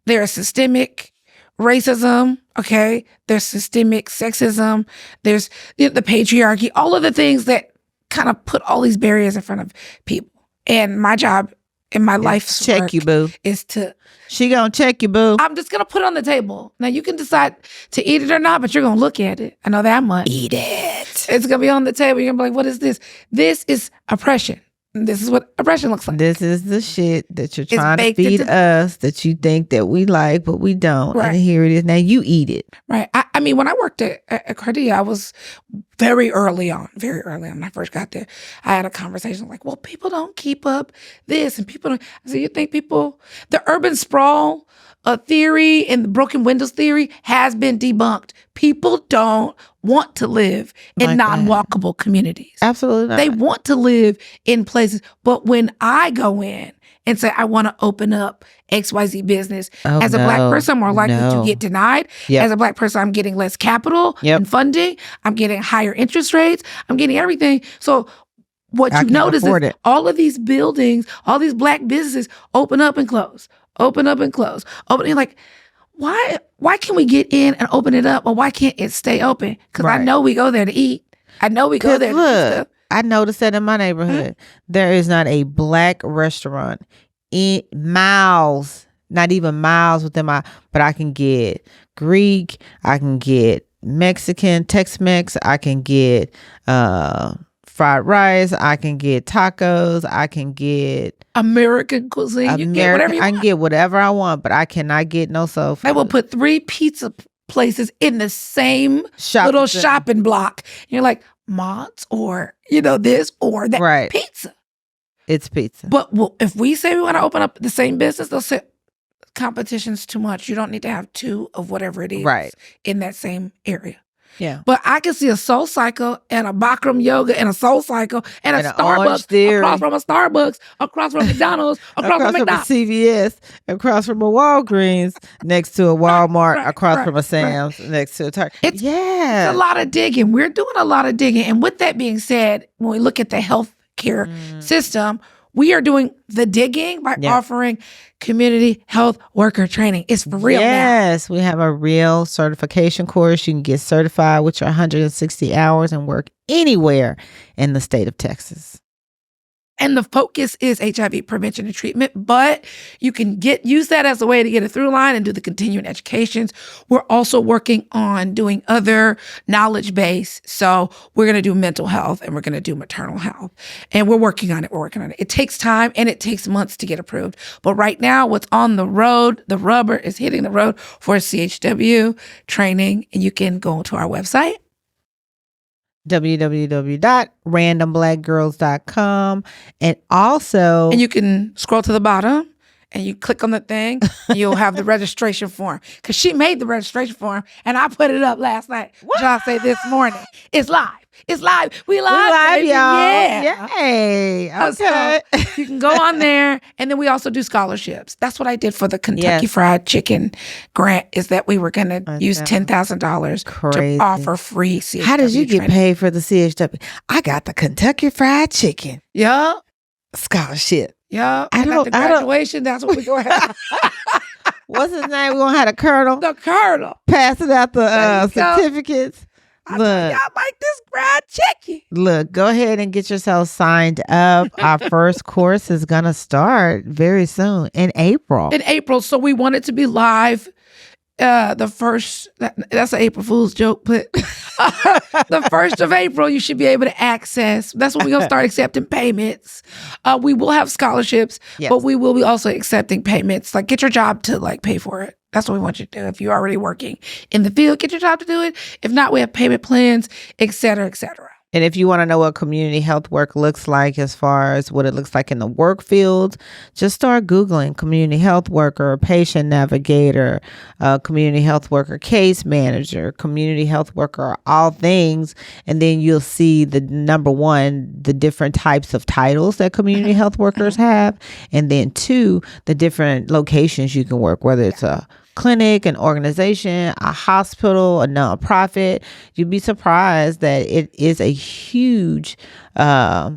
there's systemic racism, okay? There's systemic sexism. There's the patriarchy, all of the things that kind of put all these barriers in front of people. And my job in my life's check work you, boo. Is to... She gonna check you, boo. I'm just gonna put it on the table. Now you can decide to eat it or not, but you're gonna look at it. I know that much. Eat it. It's gonna be on the table. You're gonna be like, what is this? This is oppression. This is what oppression looks like. This is the shit that you're trying to feed us, that you think that we like, but we don't. Right. And here it is. Now you eat it. Right. I mean, when I worked at Cardia, I was very early on when I first got there. I had a conversation like, well, people don't keep up this and people don't. I said, you think people, the urban sprawl theory and the broken windows theory has been debunked. People don't want to live in non-walkable communities. Absolutely not. They want to live in places. But when I go in and say, I want to open up XYZ business, as a Black person, I'm more likely to get denied. Yep. As a Black person, I'm getting less capital and funding. I'm getting higher interest rates. I'm getting everything. So what you notice is all of these buildings, all these Black businesses open up and close. Opening, like, why can we get in and open it up, or why can't it stay open? Because I know we go there to eat. I know we go there to do stuff. I noticed that in my neighborhood. There is not a Black restaurant in miles, not even miles within but I can get Greek, I can get Mexican, Tex-Mex, I can get fried rice, I can get tacos, I can get American cuisine. You get whatever you want. I can get whatever I want, but I cannot get no soul food. They will put 3 pizza places in the same little shopping block. And you're like, Mott's or, this or that. Right. Pizza. It's pizza. But if we say we want to open up the same business, they'll say, competition's too much. You don't need to have 2 of whatever it is in that same area. Yeah. But I can see a Soul Cycle and a Bikram Yoga and a Soul Cycle and a Starbucks across from a Starbucks, across from McDonald's, across from McDonald's. A CVS, across from a Walgreens, next to a Walmart, across from a Sam's, next to a Target. It's a lot of digging. We're doing a lot of digging. And with that being said, when we look at the healthcare system, we are doing the digging by offering community health worker training. It's for real now. Yes, we have a real certification course. You can get certified with your 160 hours and work anywhere in the state of Texas. And the focus is HIV prevention and treatment, but you can use that as a way to get a through line and do the continuing educations. We're also working on doing other knowledge base. So we're going to do mental health and we're going to do maternal health. And we're working on it. It takes time and it takes months to get approved. But right now, what's on the road, the rubber is hitting the road for CHW training. And you can go to our website, www.randomblackgirls.com. And also, and you can scroll to the bottom and you click on the thing and you'll have the registration form, because she made the registration form and I put it up last night. What I say this morning? It's live. We live, y'all. Yeah. Yay. Okay. So you can go on there, and then we also do scholarships. That's what I did for the Kentucky Fried Chicken grant, is that we were going to use $10,000 to offer free CHW How did you get training. paid for the CHW? I got the Kentucky Fried Chicken Yeah. scholarship. Yeah. And at the graduation, that's what we're going to have. What's his name? We're going to have a colonel. The colonel. Passing out the certificates. Look, y'all like this fried chicken. Look, go ahead and get yourself signed up. Our first course is going to start very soon in April. So we want it to be live. The first, that's an April Fool's joke, but the 1st of April, you should be able to access. That's when we're going to start accepting payments. We will have scholarships, but we will be also accepting payments. Like, get your job to pay for it. That's what we want you to do. If you're already working in the field, get your job to do it. If not, we have payment plans, et cetera, et cetera. And if you want to know what community health work looks like, as far as what it looks like in the work field, just start Googling community health worker, patient navigator, community health worker, case manager, community health worker, all things. And then you'll see the number one, the different types of titles that community health workers have. And then 2, the different locations you can work, whether it's a clinic, an organization, a hospital, a nonprofit. You'd be surprised that it is a huge it's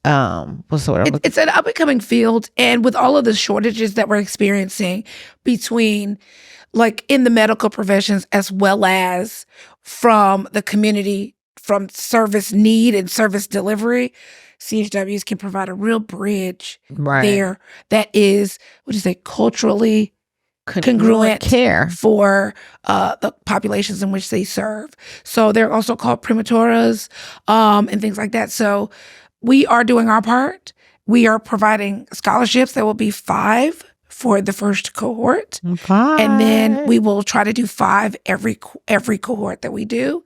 an up and coming field. And with all of the shortages that we're experiencing between in the medical professions, as well as from the community, from service need and service delivery, CHWs can provide a real bridge there that is, culturally congruent care for the populations in which they serve. So they're also called primatoras and things like that. So we are doing our part. We are providing scholarships. There will be 5 for the first cohort. 5. And then we will try to do 5 every cohort that we do.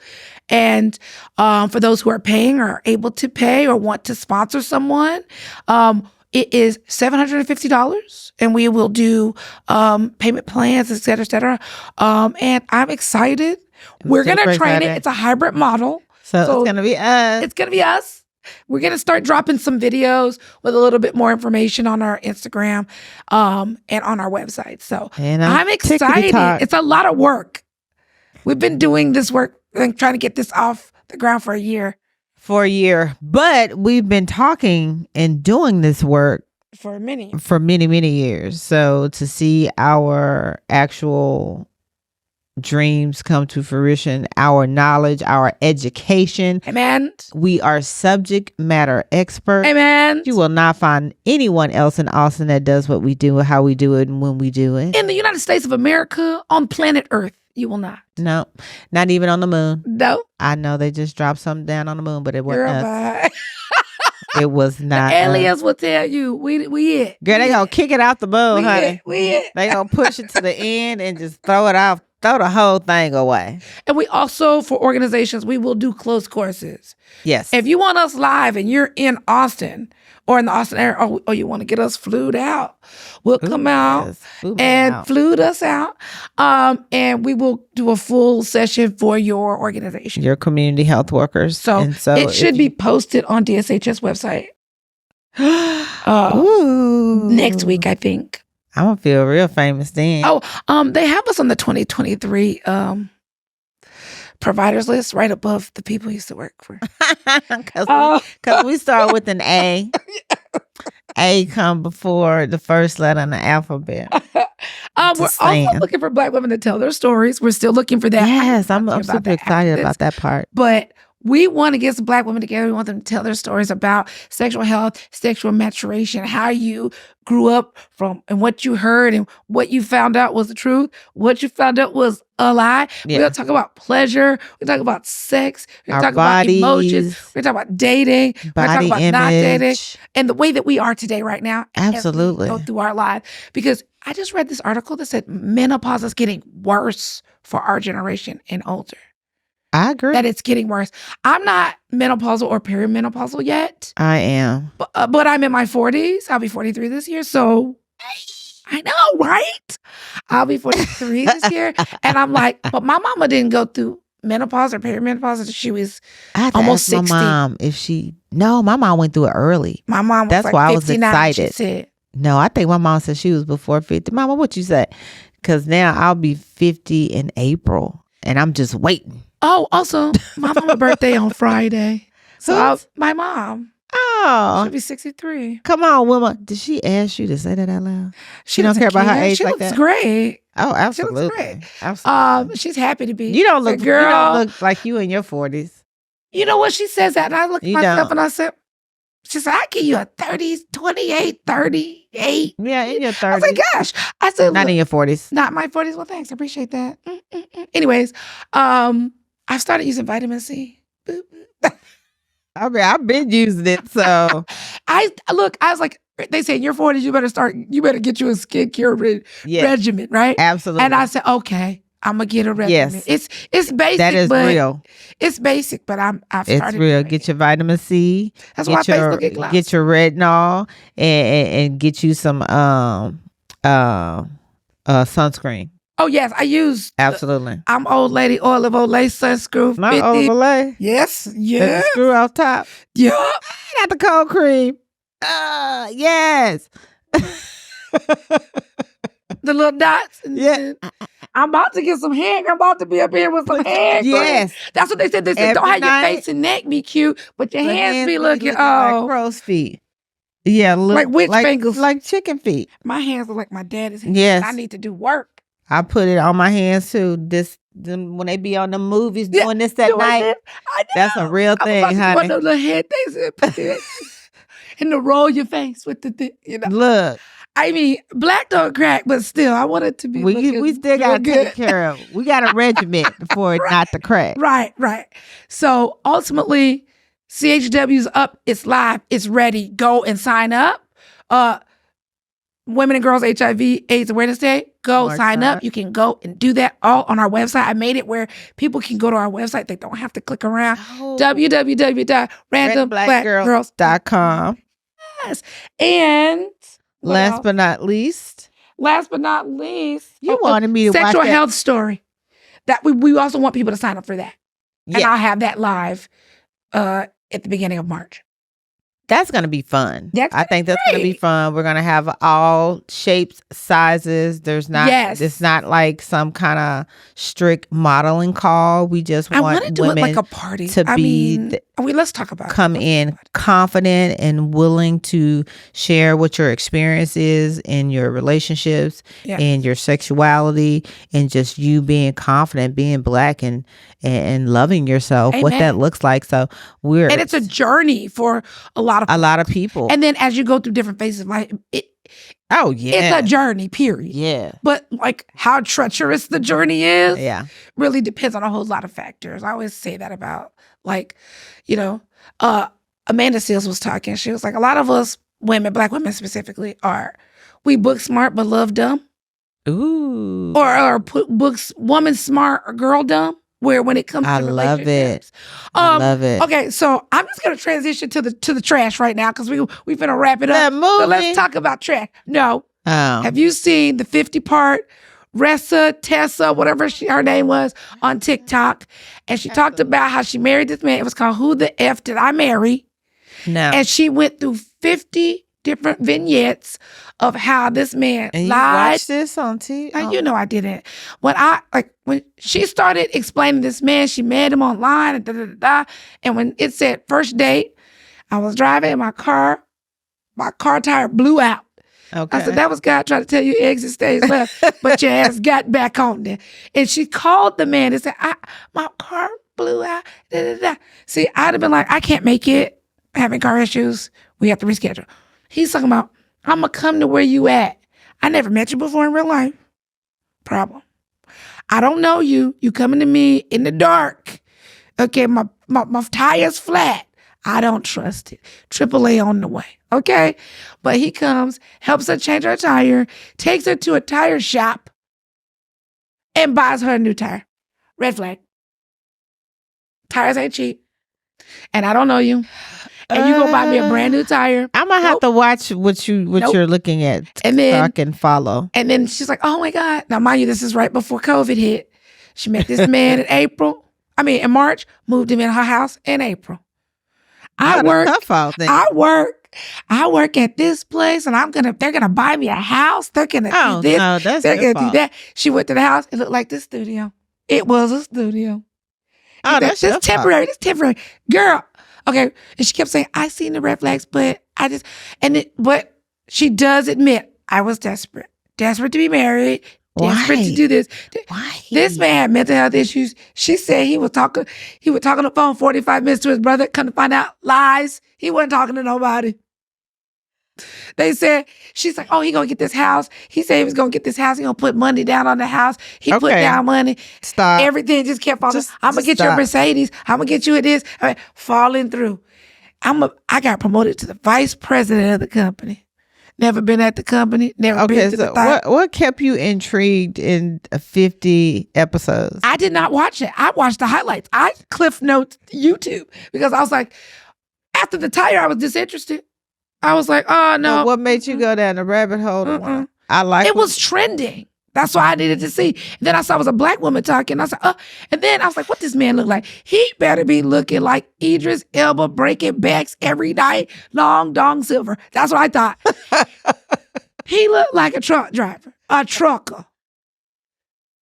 And for those who are paying or are able to pay or want to sponsor someone, it is $750, and we will do payment plans, et cetera, et cetera. And I'm excited. We're going to train it. It's a hybrid model. So it's going to be us. It's going to be us. We're going to start dropping some videos with a little bit more information on our Instagram and on our website. So I'm excited. It's a lot of work. We've been doing this work and trying to get this off the ground for a year. But we've been talking and doing this work for many years. So to see our actual dreams come to fruition, our knowledge, our education. Amen. We are subject matter experts. Amen. You will not find anyone else in Austin that does what we do, how we do it, and when we do it. In the United States of America, on planet Earth. You will not. No, not even on the moon. No. I know they just dropped something down on the moon, but it wasn't us. Bye. It was not. The aliens will tell you we it. Girl, they gonna kick it out the moon, honey. We it. They gonna push it to the end and just throw it off, throw the whole thing away. And we also, for organizations, we will do closed courses. Yes. If you want us live and you're in Austin or in the Austin area, or you want to get us flued out, we'll come out and flute us out. And we will do a full session for your organization. Your community health workers. So it should be posted on DSHS website next week, I think. I'm going to feel real famous then. They have us on the 2023 providers list right above the people who used to work for. Because we start with an A. A come before the first letter in the alphabet. We're also looking for Black women to tell their stories. We're still looking for that. Yes, I'm super excited about that part. But We want to get some Black women together. We want them to tell their stories about sexual health, sexual maturation, how you grew up from and what you heard and what you found out was the truth, what you found out was a lie. Yeah. We're going to talk about pleasure. We're talk about sex. We're Our talk about emotions. bodies, We're talk about dating. We're talk body about not dating. image. And the way that we are today right now. Absolutely. As we go through our life. Because I just read this article that said menopause is getting worse for our generation and older. I agree. That it's getting worse. I'm not menopausal or perimenopausal yet, I am. but I'm in my 40s. I'll be 43 this year. So I know, right? I'll be 43 this year. And I'm like, but my mama didn't go through menopause or perimenopause until she was I had to almost ask 60. my mom if she. No, my mom went through it early. My mom was That's like why I was 59, excited. she said. No, I think my mom said she was before 50. Mama, what you say? Because now I'll be 50 in April, and I'm just waiting. Oh, also, my mama's birthday on Friday. So my mom, Oh, she'll be 63. come on, Wilma. Did she ask you to say that out loud? She don't doesn't care about her care. age she like looks that? great. Oh, She absolutely. looks great. Absolutely. She's happy to be. You don't look. Girl, You don't look like you in your 40s. you know what? She says that, and I look at You myself don't. and I said, she said, I give you a 30s, 28, 38. Yeah, in your 30s. I was like, gosh. I said, Not look, in your 40s. not my 40s. Well, thanks. I appreciate that. Anyways, I've started using vitamin C. Boop, boop. I mean, I've been using it, so I was like, they say in your 40s, you better get you a skincare yes, regimen, right? absolutely. And I said, okay, I'm gonna get a regimen. Yes. It's basic, that is but real. it's basic, but I've It's started. real. doing Get it. your vitamin C. That's why Get your Facebook get gloves. get your retinol and get you some sunscreen. Oh yes, I use. Absolutely. I'm old lady olive Olay sunscrew. Not 50. overlay. Yes, The yeah, screw off top. yeah. Got the cold cream. Yes. The little dots. And Yeah. I'm about to get some hand. I'm about to be up here with some hand. cream. Yes. That's what they said. They said, Every don't have night. your face and neck be cute, but your The hands be looking, like crow's feet. Yeah, like witch fingers. like chicken feet. My hands look like my daddy's hands. Yes. I need to do work. I put it on my hands too. When they be on the movies Yeah, doing this at doing night, this. I know. that's a real I'm thing, about to honey. One of those little head things and put it and to roll your face with the thing, you know. Look, I mean, black don't crack, but still, I want it to be. we still gotta take care of. We got a regiment for it not to crack. Right. So ultimately, CHW's up. It's live. It's ready. Go and sign up. Women and Girls HIV AIDS Awareness Day. Go March sign up. 3rd. You can go and do that all on our website. I made it where people can go to our website. They don't have to click around. Oh. www.randomblackgirls.com. Yes. And Last but not least, you wanted me to watch sexual that. health story. That we also want people to sign up for that. And Yeah. I'll have that live at the beginning of March. That's going to be fun. That's I think that's going to be great. fun. We're going to have all shapes, sizes. There's not, Yes. It's not like some kind of strict modeling call. We just I want to want do it women like a party. to Let's talk about come it. in confident and willing to share what your experience is in your relationships Yeah. and your sexuality and just you being confident, being Black and loving yourself, what Amen. that looks like. So And it's a journey for a lot of people. And then as you go through different phases of life, Oh yeah. it's a journey, period. Yeah. But like how treacherous the journey is Yeah. really depends on a whole lot of factors. I always say that about Amanda Seals was talking. She was like, a lot of us women, Black women specifically, we book smart but love dumb. Ooh. Or books woman smart or girl dumb. Where when it comes I to love it. relationships. I love it. Okay, so I'm just gonna transition to the trash right now because we finna wrap it That up. movie. So let's talk about trash. No. Oh. Have you seen the 50-part Tessa, whatever her name was, on TikTok? And she talked about how she married this man. It was called Who the F Did I Marry? No. And she went through 50 different vignettes of how this man And you lied. watched this on TV? Now, you know I didn't. When she started explaining this man, she met him online and da-da-da-da. And when it said first date, I was driving in my car tire blew out. Okay. I said, that was God trying to tell you exit stage left, but your ass got back on there. And she called the man and said, my car blew out. Da, da, da. See, I'd have been like, I can't make it. Having car issues. We have to reschedule. He's talking about, I'm going to come to where you at. I never met you before in real life. Problem. I don't know you. You coming to me in the dark. Okay, my tire's flat. I don't trust it. AAA on the way. Okay? But he comes, helps her change her tire, takes her to a tire shop, and buys her a new tire. Red flag. Tires ain't cheap. And I don't know you. And you gonna buy me a brand new tire. I'm gonna have to watch what you're looking at and then, so I can follow. And then she's like, oh my God. Now mind you, this is right before COVID hit. She met this man in March, moved him in her house in April. I work at this place and they're gonna buy me a house. They're gonna do this. No, that's they're gonna fault. do that. She went to the house. It looked like the studio. It was a studio. That's temporary. That's temporary. Girl. Okay. And she kept saying, I seen the red flags, but but she does admit I was desperate. Desperate to be married. Desperate to do this. Why? This man had mental health issues. She said he would talk on the phone 45 minutes to his brother. Come to find out, lies. He wasn't talking to nobody. She's like, oh, he gonna get this house. He said he was gonna get this house. He gonna put money down on the house. He put down money. Stop. Everything just kept falling. I'm gonna get you a Mercedes. I'm gonna get you this. Falling through. I got promoted to the vice president of the company. Never been at the company. Never been to the what kept you intrigued in 50 episodes? I did not watch it. I watched the highlights. I Cliff Notes YouTube because I was like, after the tire, I was disinterested. I was like, oh no. What made you go down the rabbit hole? I like it. Was trending. That's why I needed to see. And then I saw it was a black woman talking. I said, and then I was like, what this man look like? He better be looking like Idris Elba breaking backs every night. Long Dong Silver. That's what I thought. He looked like a truck driver, a trucker.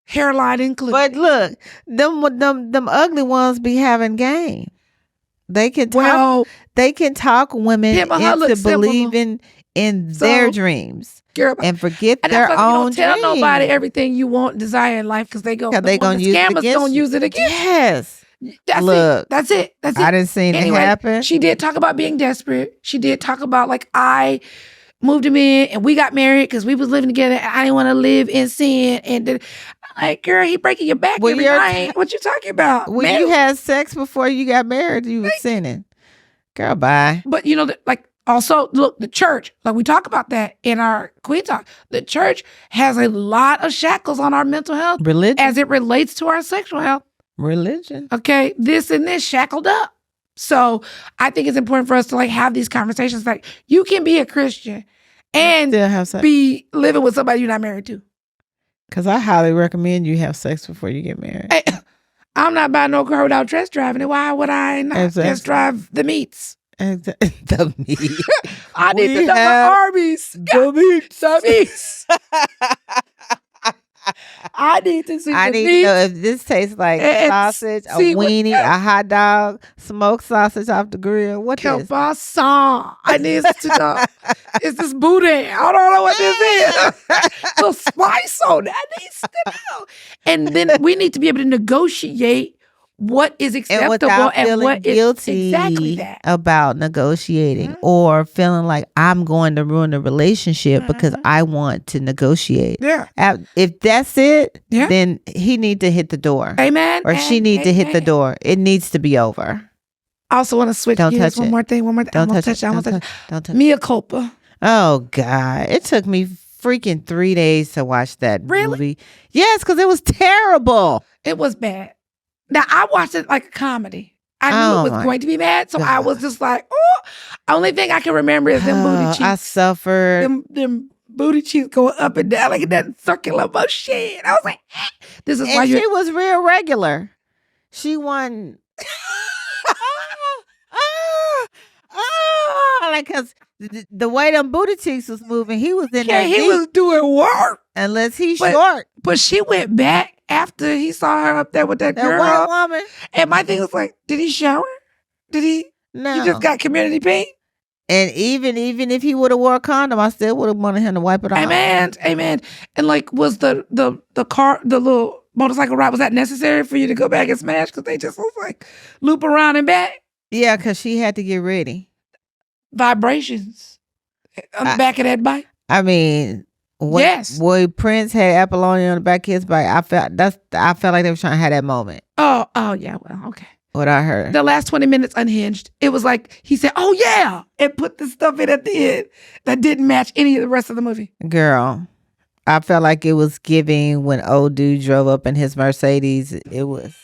Hairline included. But look, them ugly ones be having game. They can talk. They can talk women into believing in their dreams and forget their own dreams. Don't tell nobody everything you want, desire in life because they gonna use it against you. Gonna use it against you. Yes. That's it. I didn't see it happen. She did talk about being desperate. She did talk about I moved him in and we got married because we was living together and I didn't want to live in sin. And like, girl, he breaking your back every night. What you talking about? When you had sex before you got married, you were sinning. Girl, bye. But also, look, the church, we talk about that in our Queen Talk. The church has a lot of shackles on our mental health. Religion. As it relates to our sexual health. Religion. Okay, this and this shackled up. So I think it's important for us to have these conversations. Like, you can be a Christian and be living with somebody you're not married to. Because I highly recommend you have sex before you get married. Hey, I'm not buying no car without test driving it. Why would I not test drive the meats? The meat. I need to know my Arby's. The meats. I need to see I need to know if this tastes like sausage, a weenie, a hot dog, smoked sausage off the grill. What is this? I need to know. Is this boudin? I don't know what this is. So spice on that. I need to know. And then we need to be able to negotiate what is acceptable and what is exactly that. About negotiating or feeling like I'm going to ruin the relationship because I want to negotiate. Yeah. If that's it, then he need to hit the door. Amen. Or she need to hit the door. It needs to be over. I also want to switch gears. One more thing. Don't touch it. Mea culpa. Oh God. It took me freaking 3 days to watch that movie. Yes, because it was terrible. It was bad. Now, I watched it like a comedy. I knew it was going to be bad, so I was just like, oh. Only thing I can remember is them booty cheeks. I suffered. Them booty cheeks going up and down like in that circular motion. I was like, this is why she was real regular. She won. Like, because the way them booty cheeks was moving, he was in there. He was doing work. Unless he's short. But she went back after he saw her up there with that girl. White woman. And my thing was like, did he shower? Did he? No. He just got community pain? And even if he would have wore a condom, I still would have wanted him to wipe it off. Amen. And was the car, the little motorcycle ride, was that necessary for you to go back and smash? Because they just was like loop around and back. Yeah, because she had to get ready. Vibrations on the back of that bike. I mean, when Prince had Apollonia on the back of his bike, I felt like they were trying to have that moment. Oh yeah, well, okay. What I heard. The last 20 minutes unhinged. It was like he said, "Oh yeah," and put the stuff in at the end that didn't match any of the rest of the movie. Girl, I felt like it was giving when old dude drove up in his Mercedes. It was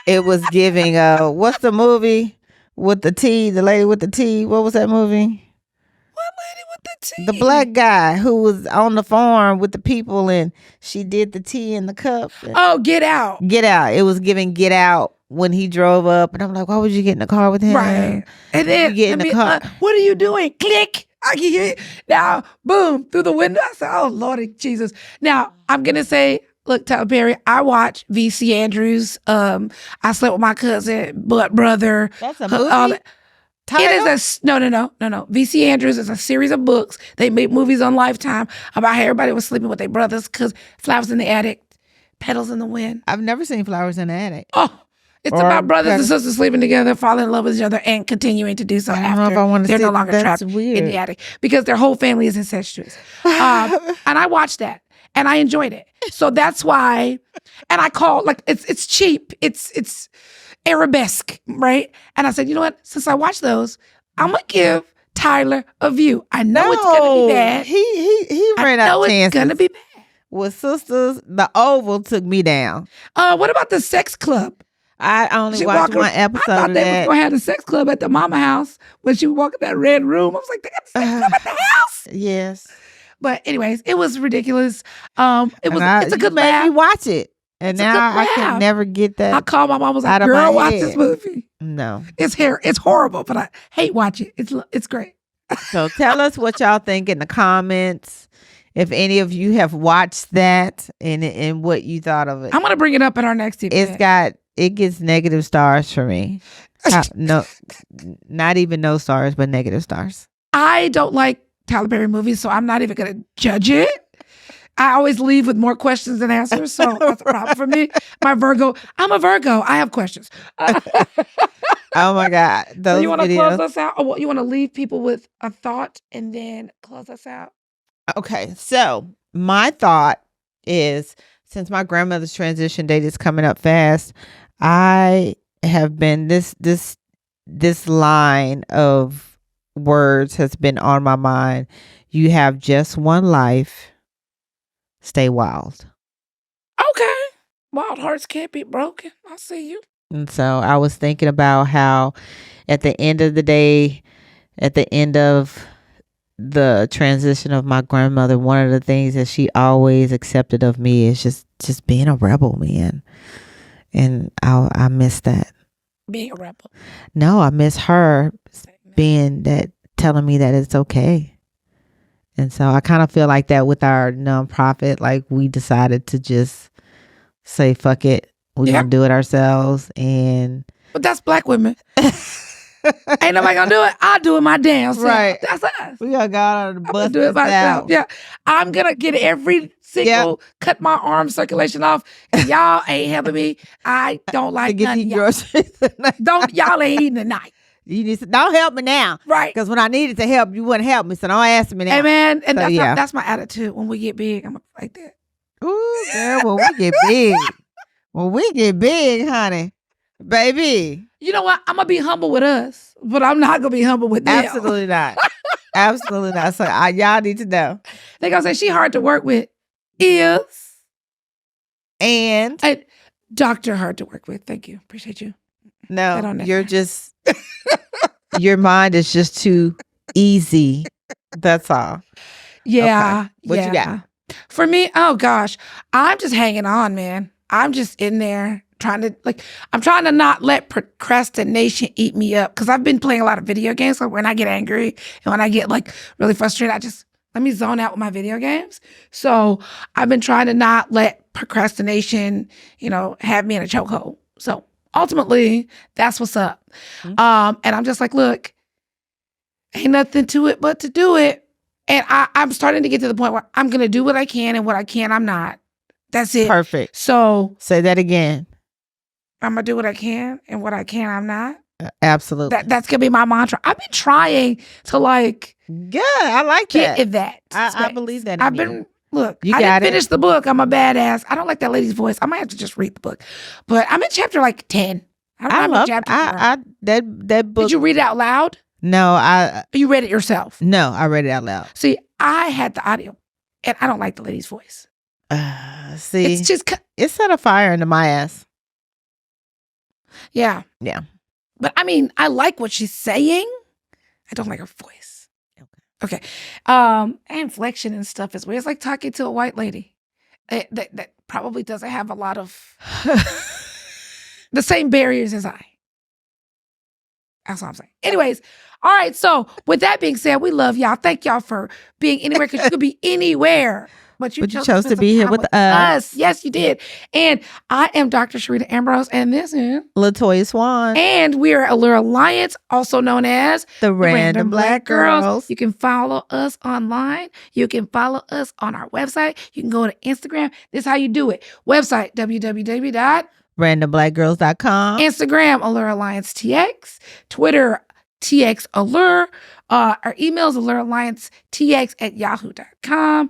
it was giving what's the movie with the T, the lady with the T? What was that movie? What lady with the T? The black guy who was on the farm with the people and she did the tea in the cup. Oh, Get Out. Get Out. It was giving Get Out when he drove up. And I'm like, why would you get in the car with him? Right. And then, get in the car. What are you doing? Click. I can hear it. Now, boom, through the window. I said, oh, Lordy Jesus. Now, I'm going to say, look, Tyler Perry, I watch V.C. Andrews. I slept with my cousin, brother. That's a movie? It is no. V.C. Andrews is a series of books. They made movies on Lifetime about how everybody was sleeping with their brothers because Flowers in the Attic, Petals in the Wind. I've never seen Flowers in the Attic. Oh, it's about brothers and sisters sleeping together, falling in love with each other, and continuing to do so after they're no longer trapped in the attic because their whole family is incestuous. And I watched that and I enjoyed it. So that's why, and I call it's cheap. It's arabesque, right? And I said, you know what? Since I watched those, I'm gonna give Tyler a view. I know it's gonna be bad. He ran out of chances. It's gonna be bad. With Sisters, The Oval took me down. What about The Sex Club? I only watched one episode. I thought they were gonna have the sex club at the mama house when she would walk in that red room. I was like, they got the sex club at the house. Yes. But anyways, it was ridiculous. It's a good laugh. You watch it. And now I can never get that. I called my mom, was like, girl, watch this movie. No. It's horrible, but I hate watching it. It's great. So tell us what y'all think in the comments. If any of you have watched that and what you thought of it. I'm going to bring it up at our next event. It gets negative stars for me. No, not even no stars, but negative stars. I don't like Tyler Perry movies, so I'm not even going to judge it. I always leave with more questions than answers, so that's a problem for me. I'm a Virgo. I have questions. Oh my God. So you want to close us out? Or you want to leave people with a thought and then close us out? Okay. So my thought is, since my grandmother's transition date is coming up fast, I have been this line of words has been on my mind. You have just one life. Stay wild. Okay. Wild hearts can't be broken. I see you. And so I was thinking about how at the end of the day, at the end of the transition of my grandmother, one of the things that she always accepted of me is just being a rebel, man. And I miss that. Being a rebel? No, I miss her being that, telling me that it's okay. And so I kind of feel like that with our nonprofit. Like, we decided to just say, fuck it. We're going to do it ourselves. But that's Black women. Ain't nobody going to do it. I'll do it my damn self. Right. That's us. We got to go out of the bus. Do it myself. Yeah. I'm going to get every single, cut my arm circulation off. Y'all ain't helping me. I don't like none of y'all. Y'all ain't eating tonight. You need to, don't help me now. Right. Because when I needed to help, you wouldn't help me. So don't ask me now. Hey, man. And so, that's my attitude. When we get big, I'm like that. Ooh, girl, when we get big. When we get big, honey. Baby. You know what? I'm going to be humble with us. But I'm not going to be humble with them. Absolutely not. Absolutely not. So y'all need to know. They going to say she hard to work with. And Dr. Hard to work with. Thank you. Appreciate you. No, you're just, your mind is just too easy. That's all. Yeah. Okay. What you got? For me, oh gosh, I'm just hanging on, man. I'm just in there trying to not let procrastination eat me up. Cause I've been playing a lot of video games. So when I get angry and when I get really frustrated, let me zone out with my video games. So I've been trying to not let procrastination, have me in a chokehold. So ultimately, that's what's up. Mm-hmm. And I'm just like, look, ain't nothing to it but to do it. And I'm starting to get to the point where I'm going to do what I can, and what I can, I'm not. That's it. Perfect. So say that again. I'm gonna do what I can, and what I can, I'm not. Absolutely. That's gonna be my mantra. I've been trying to Good. I like get that. in that. I believe that. I've been. Look, You I got didn't finish the book. I'm a badass. I don't like that lady's voice. I might have to just read the book. But I'm in chapter like 10. I love chapter that book. Did you read it out loud? No, You read it yourself? No, I read it out loud. See, I had the audio, and I don't like the lady's voice. See, it's just it set a fire into my ass. Yeah. Yeah. But I mean, I like what she's saying. I don't like her voice. Okay. Inflection and stuff is weird. It's like talking to a white lady that probably doesn't have a lot of the same barriers as I. That's what I'm saying. Anyways, all right. So with that being said, we love y'all. Thank y'all for being anywhere, because you could be anywhere. But you chose to be here with us. Yes, you did. And I am Dr. Sharita Ambrose, and this is Latoya Swan. And we are Allure Alliance, also known as the Random Black Girls. You can follow us online. You can follow us on our website. You can go to Instagram. This is how you do it. Website, randomblackgirls.com. Instagram, Allure Alliance TX. Twitter, TX Allure. Our email is allurealliancetx@yahoo.com.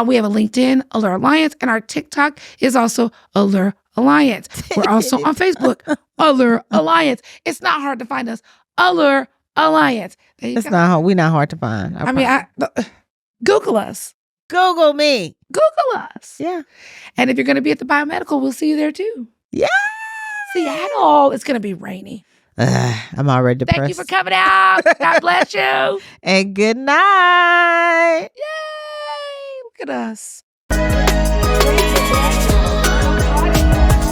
We have a LinkedIn, Allure Alliance, and our TikTok is also Allure Alliance. We're also on Facebook, Allure Alliance. It's not hard to find us, Allure Alliance. It's not hard. We're not hard to find. Google us. Google me. Google us. Yeah. And if you're going to be at the biomedical, we'll see you there too. Yeah. Seattle. It's going to be rainy. I'm already depressed. Thank you for coming out. God bless you. And good night. Yay. Look at us.